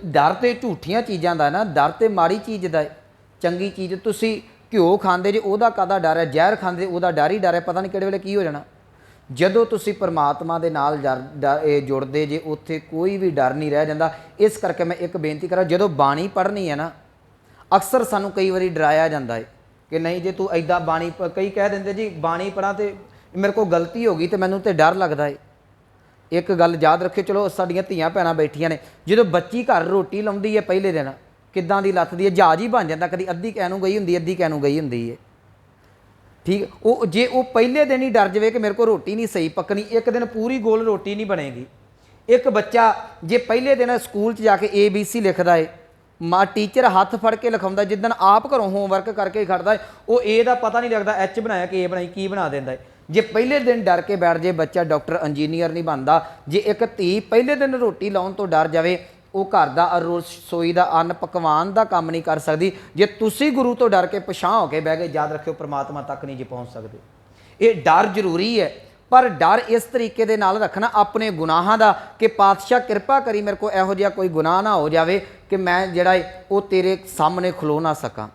ਡਰ ਤੇ ਝੂਠੀਆਂ ਚੀਜ਼ਾਂ ਦਾ ਨਾ, ਡਰ ਤੇ ਮਾੜੀ ਚੀਜ਼ ਦਾ ਹੈ। ਚੰਗੀ ਚੀਜ਼, ਤੁਸੀਂ ਘਿਓ ਖਾਂਦੇ ਜੇ, ਉਹਦਾ ਕਾਹਦਾ ਡਰ ਹੈ? ਜ਼ਹਿਰ ਖਾਂਦੇ, ਉਹਦਾ ਡਰ ਹੀ ਡਰ ਹੈ। ਪਤਾ ਨਹੀਂ ਕਿਹੜੇ ਵੇਲੇ ਕੀ ਹੋ ਜਾਣਾ। ਜਦੋਂ ਤੁਸੀਂ ਪਰਮਾਤਮਾ ਦੇ ਨਾਲ ਜੁੜਦੇ ਜੇ, ਉੱਥੇ ਕੋਈ ਵੀ ਡਰ ਨਹੀਂ ਰਹਿ ਜਾਂਦਾ। ਇਸ ਕਰਕੇ ਮੈਂ ਇੱਕ ਬੇਨਤੀ ਕਰਾਂ, ਜਦੋਂ ਬਾਣੀ ਪੜ੍ਹਨੀ ਹੈ ਨਾ, ਅਕਸਰ ਸਾਨੂੰ ਕਈ ਵਾਰੀ ਡਰਾਇਆ ਜਾਂਦਾ ਹੈ ਕਿ ਨਹੀਂ ਜੇ ਤੂੰ ਇੱਦਾਂ ਬਾਣੀ, ਕਈ ਕਹਿ ਦਿੰਦੇ ਜੀ ਬਾਣੀ ਪੜ੍ਹਾਂ ਤੇ ਮੇਰੇ ਕੋਲ ਗਲਤੀ ਹੋ ਗਈ ਤੇ ਮੈਨੂੰ ਤੇ ਡਰ ਲੱਗਦਾ ਹੈ। ਇੱਕ ਗੱਲ ਯਾਦ ਰੱਖਿਓ, ਚਲੋ ਸਾਡੀਆਂ ਧੀਆਂ ਭੈਣਾਂ ਬੈਠੀਆਂ ਨੇ, ਜਦੋਂ ਬੱਚੀ ਘਰ ਰੋਟੀ ਲਾਉਂਦੀ ਹੈ ਪਹਿਲੇ ਦਿਨ, ਕਿੱਦਾਂ ਦੀ ਲੱਥਦੀ ਹੈ, ਜਹਾਜ਼ ਹੀ ਬਣ ਜਾਂਦਾ। ਕਦੀ ਅੱਧੀ ਕਹਿ ਨੂੰ ਗਈ ਹੁੰਦੀ, ਅੱਧੀ ਕਹਿ ਨੂੰ ਗਈ ਹੁੰਦੀ ਹੈ। ਠੀਕ, ਉਹ ਜੇ ਉਹ ਪਹਿਲੇ ਦਿਨ ਹੀ ਡਰ ਜਾਵੇ ਕਿ ਮੇਰੇ ਕੋਲ ਰੋਟੀ ਨਹੀਂ ਸਹੀ ਪੱਕਣੀ, ਇੱਕ ਦਿਨ ਪੂਰੀ ਗੋਲ ਰੋਟੀ ਨਹੀਂ ਬਣੇਗੀ। ਇੱਕ ਬੱਚਾ ਜੇ ਪਹਿਲੇ ਦਿਨ ਸਕੂਲ 'ਚ ਜਾ ਕੇ ABC ਲਿਖਦਾ ਹੈ, ਟੀਚਰ ਹੱਥ ਫੜ ਕੇ ਲਿਖਾਉਂਦਾ, ਜਿੱਦਣ ਆਪ ਘਰੋਂ ਹੋਮਵਰਕ ਕਰਕੇ ਖੜਦਾ ਹੈ, ਉਹ A ਦਾ ਪਤਾ ਨਹੀਂ ਲੱਗਦਾ, H ਬਣਾਇਆ ਕਿ A ਬਣਾਈ, ਕੀ ਬਣਾ ਦਿੰਦਾ ਹੈ। ਜੇ ਪਹਿਲੇ ਦਿਨ ਡਰ ਕੇ ਬੈਠ ਜੇ ਬੱਚਾ, ਡਾਕਟਰ ਇੰਜੀਨੀਅਰ ਨਹੀਂ ਬਣਦਾ। ਜੇ ਇੱਕ ਧੀ ਪਹਿਲੇ ਦਿਨ ਰੋਟੀ ਲਾਉਣ ਤੋਂ ਡਰ ਜਾਵੇ, ਉਹ ਘਰ ਦਾ ਰਸੋਈ ਦਾ ਅੰਨ ਪਕਵਾਨ ਦਾ ਕੰਮ ਨਹੀਂ ਕਰ ਸਕਦੀ। ਜੇ ਤੁਸੀਂ ਗੁਰੂ ਤੋਂ ਡਰ ਕੇ ਪਛਾਂ ਹੋ ਕੇ ਬਹਿ ਗਏ, ਯਾਦ ਰੱਖਿਓ ਪਰਮਾਤਮਾ ਤੱਕ ਨਹੀਂ ਜੇ ਪਹੁੰਚ ਸਕਦੇ। ਇਹ ਡਰ ਜ਼ਰੂਰੀ ਹੈ, ਪਰ ਡਰ ਇਸ ਤਰੀਕੇ ਦੇ ਨਾਲ ਰੱਖਣਾ ਆਪਣੇ ਗੁਨਾਹਾਂ ਦਾ, ਕਿ ਪਾਤਸ਼ਾਹ ਕਿਰਪਾ ਕਰੀ ਮੇਰੇ ਕੋਲ ਇਹੋ ਜਿਹਾ ਕੋਈ ਗੁਨਾਹ ਨਾ ਹੋ ਜਾਵੇ कि मैं जिहड़ा वो तेरे सामने खलो ना सकां।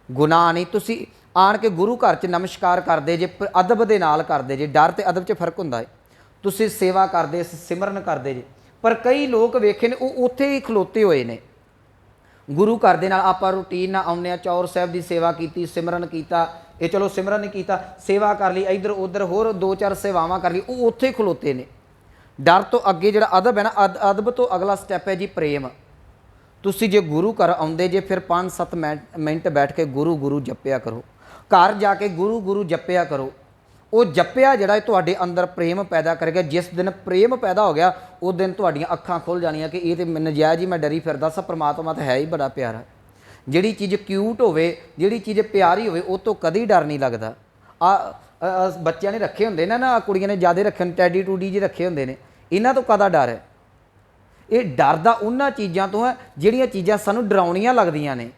गुनाह नहीं, तुसी आण के गुरु घर च नमस्कार करदे जे, अदब दे नाल करदे जे, डर ते अदब च फर्क हुंदा है। तुसी सेवा करदे, सिमरन करदे जे, पर कई लोग वेखे ने वो उत्थे ही खलोते हुए ने। गुरु घर दे नाल आपां रूटीन नाल आउने आ, चौर साहब की सेवा की, सिमरन किया, ये चलो सिमरन नहीं किया, सेवा कर ली, इधर उधर होर 2-4 सेवावां कर ली, वो उत्थे खलोते ने। डर तो अगे जिहड़ा अदब है ना, अदब तो अगला स्टैप है जी प्रेम। तुसी जे गुरु घर आउंदे जे, फिर 5-7 मिनट बैठ के गुरु गुरु जपिया करो, घर जाके गुरु गुरु जपिया करो। वो जपिया जिहड़ा तुहाडे अंदर प्रेम पैदा करेगा। जिस दिन प्रेम पैदा हो गया उस दिन तुहाडीआं अखां खुल जाणियां कि ये तो नजायज़ ही मैं डरी फिरदा सा, परमात्मा तो है ही बड़ा प्यारा। जिहड़ी चीज़ क्यूट होवे, जिहड़ी चीज़ प्यारी होवे, वो तो कदी डर नहीं लगदा। बच्चों ने रखे होंगे ना कुड़ियां ने ज़्यादा रखे, टैडी टूडी जी रखे होंगे ने, इन्हां तो कदा डर है? ये डर दा उन्हां चीज़ां तो है जिहड़ियां चीज़ां सानूं डरावनियां लगदियां ने।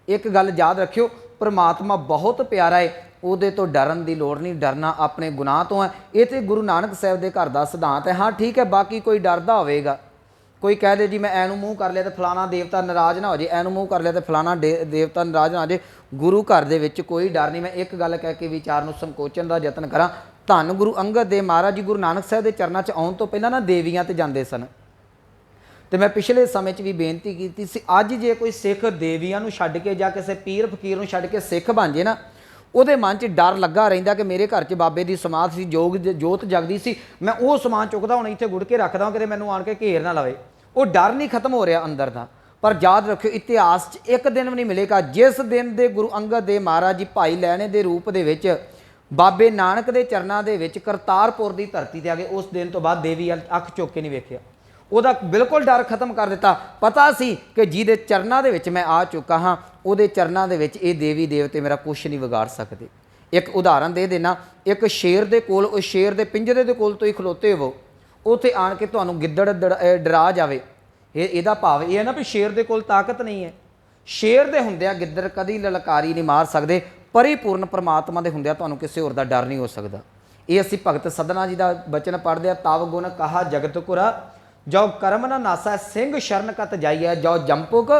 एक गल याद रखियो, परमात्मा बहुत प्यारा है, उहदे तो डरन की लोड़ नहीं। डरना अपने गुनाह तो है। ये तो गुरु नानक साहब के घर का सिद्धांत है। हाँ ठीक है, बाकी कोई डरदा होवेगा, कोई कह दे जी मैं ऐनू मूँह कर लिया तो फलाना देवता नाराज़ ना हो जाए, ऐनू मूँह कर लिया तो फलाना देवता नाराज़ ना हो जाए। गुरु घर दे विच कोई डर नहीं। मैं एक गल कह के विचार नूं संकोचन का यतन करा। धन गुरु अंगद देव महाराज जी गुरु नानक साहब के चरणों च आउण तो पहलां ना देवियां ते जांदे सन। तो मैं पिछले समय भी बेनती की सी, अज जे कोई सिख देवियां नूं छड्ड के जां किसी पीर फकीर नूं छड्ड के सिख बन जे ना, ਉਹਦੇ मन च डर लगा रहिंदा कि मेरे घर च बाबे की समाध सी, जोत जगदी सी, मैं वो समान चुकदा हुण इत्थे गुड़ के रखदा कि मैनूं आण के घेर ना लवे। वो डर नहीं खत्म हो रहा अंदर का। पर याद रखियो, इतिहास च एक दिन भी नहीं मिलेगा जिस दिन दे गुरु अंगद देव महाराज जी भाई लैणे दे रूप दे विच बाबे नानक दे चरनां दे विच करतारपुर की धरती ते आ गए, उस दिन तो बाद देवी अख चुक के नहीं वेखिया। ਉਹਦਾ बिल्कुल डर खत्म कर दिता। पता सी कि ਜਿਹਦੇ चरणों ਦੇ ਵਿੱਚ मैं आ चुका हाँ, ਉਹਦੇ चरणों ਦੇ ਵਿੱਚ ਇਹ देवी देवते मेरा कुछ नहीं विगाड़ सकते। एक उदाहरण दे देना, एक शेर ਦੇ ਕੋਲ, ਉਹ शेर ਦੇ पिंजरे ਦੇ ਕੋਲ ਤੋਂ ਹੀ ਖਲੋਤੇ ਹੋ, ਉੱਥੇ ਆਣ ਕੇ ਤੁਹਾਨੂੰ ਗਿੱਦੜ ਡਰਾ ਜਾਵੇ। ਇਹਦਾ ਭਾਵ ਇਹ ਹੈ ਨਾ ਵੀ शेर ਦੇ ਕੋਲ ਤਾਕਤ नहीं है। शेर ਦੇ ਹੁੰਦਿਆਂ ਗਿੱਦੜ ਕਦੀ ਲਲਕਾਰੀ नहीं मार सकते। परिपूर्ण परमात्मा ਦੇ ਹੁੰਦਿਆਂ ਤੁਹਾਨੂੰ ਕਿਸੇ ਹੋਰ ਦਾ डर नहीं हो सकता। ये ਅਸੀਂ भगत सदना जी का बचन पढ़ते हैं, तव गुण कहा जगत कुरा, जो करम न नासा सिंह शरण कत जाइए, जो जंपुक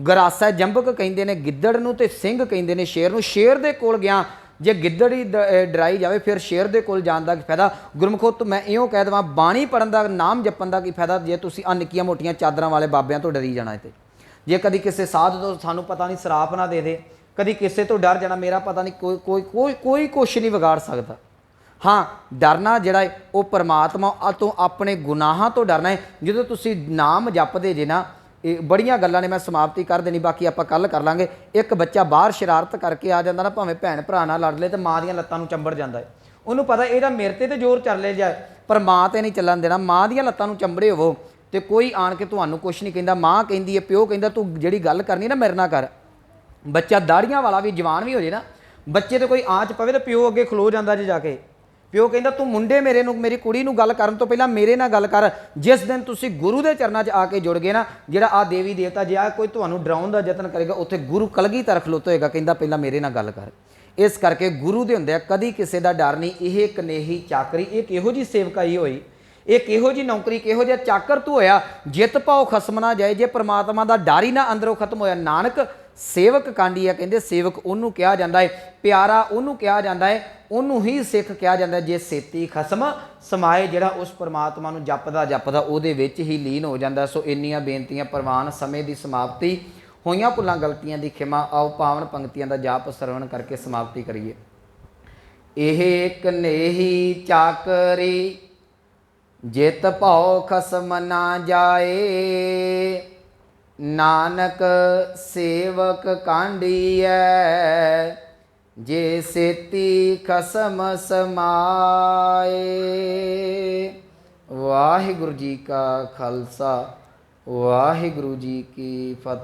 गरासा। जंबक कहते हैं गिद्दड़ नूं ते सिंह कहते हैं शेर नूं। शेर दे कोल गया जे गिद्दड़ ही डराई जाए, फिर शेर दे कोल जाण दा की फायदा। गुरमुखो तो मैं इहों कह देवां, बाणी पढ़न दा, नाम जपन दा की फायदा जे तुसीं आ निक्कियां मोटियां चादरां वाले बाबियां तो डरी जाना। ते जे कदी किसी साध तो सानूं पता नहीं सराप ना दे दे, कदी किसी तो डर जाना, मेरा पता नहीं कोई कोई कोई कोई कुछ नहीं विगाड़ सकता। हाँ, डरना जिहड़ा है वो परमात्मा तो अपने गुनाहां तो डरना है। जो तुसी नाम जपदे जे ना, बड़ियां गल्लां ने, मैं समाप्ति कर देनी, बाकी आपां कल कर लांगे। एक बच्चा बाहर शरारत करके आ जाता ना, भावें भैन भरा नाल लड़ ले तो माँ दियां लत्तां नूं चंबड़ जाता है। उन्होंने पता इहदा मेरे ते जोर चल जाए, पर माँ ते नहीं चलन देना। माँ दियां लत्तां नूं चंबड़े होवो तो कोई आण के तुहानूं कुछ नहीं कहंदा। माँ कहंदी है, प्यो कहंदा तू जिहड़ी गल करनी ना मेरे नाल कर। बच्चा दाड़ियां वाला भी जवान भी हो जाए ना, बच्चे तो कोई आँच पवे तो प्यो अगे खलो जाता जे जाके। प्यो कहता तू मुंडे मेरे नूं, मेरी कुड़ी नूं गल करन तो पहला मेरे नाल गल कर। जिस दिन तुसी गुरु दे चरनां च आके जुड़ गए ना, जिहड़ा आ देवी देवता जे आ कोई तुहानूं डराउण दा यतन करेगा, उत्थे गुरु कलगीधर खलोता होएगा, कहंदा पहला मेरे नाल गल कर। इस करके गुरु दे हुंदे कदी किसी दा डर नहीं। यह कनेही चाकरी, एक किहो जी सेवकाई होई, एक किहो जी नौकरी, किहो जिहा चाकर तू होया, जित पाओ खसम ना जाए। जे परमात्मा दा डर ही ना अंदरों खत्म होया। नानक सेवक कांडी है, कहंदे सेवक उन्होंने कहा जाता है, प्यारा उन्होंने कहा जाता है, उन्होंने ही सिख कहा जाता है। जे सेती खसम समाए, जिहड़ा उस परमात्मा नूं जपदा जपदा उहदे विच ही लीन हो जाता। सो इन्नियां बेनतियां प्रवान, समय की समाप्ति, होइयां भुलां गलतियां दी खिमा। आओ पावन पंक्तियां दा जाप सरवण करके समाप्ति करिए। एह कनेही चाकरी, जित पाओ खसम ना जाए। नानक सेवक कांडियै, जे सेती खसम समाए। वाहिगुरु जी का खालसा, वाहिगुरु जी की फतेह।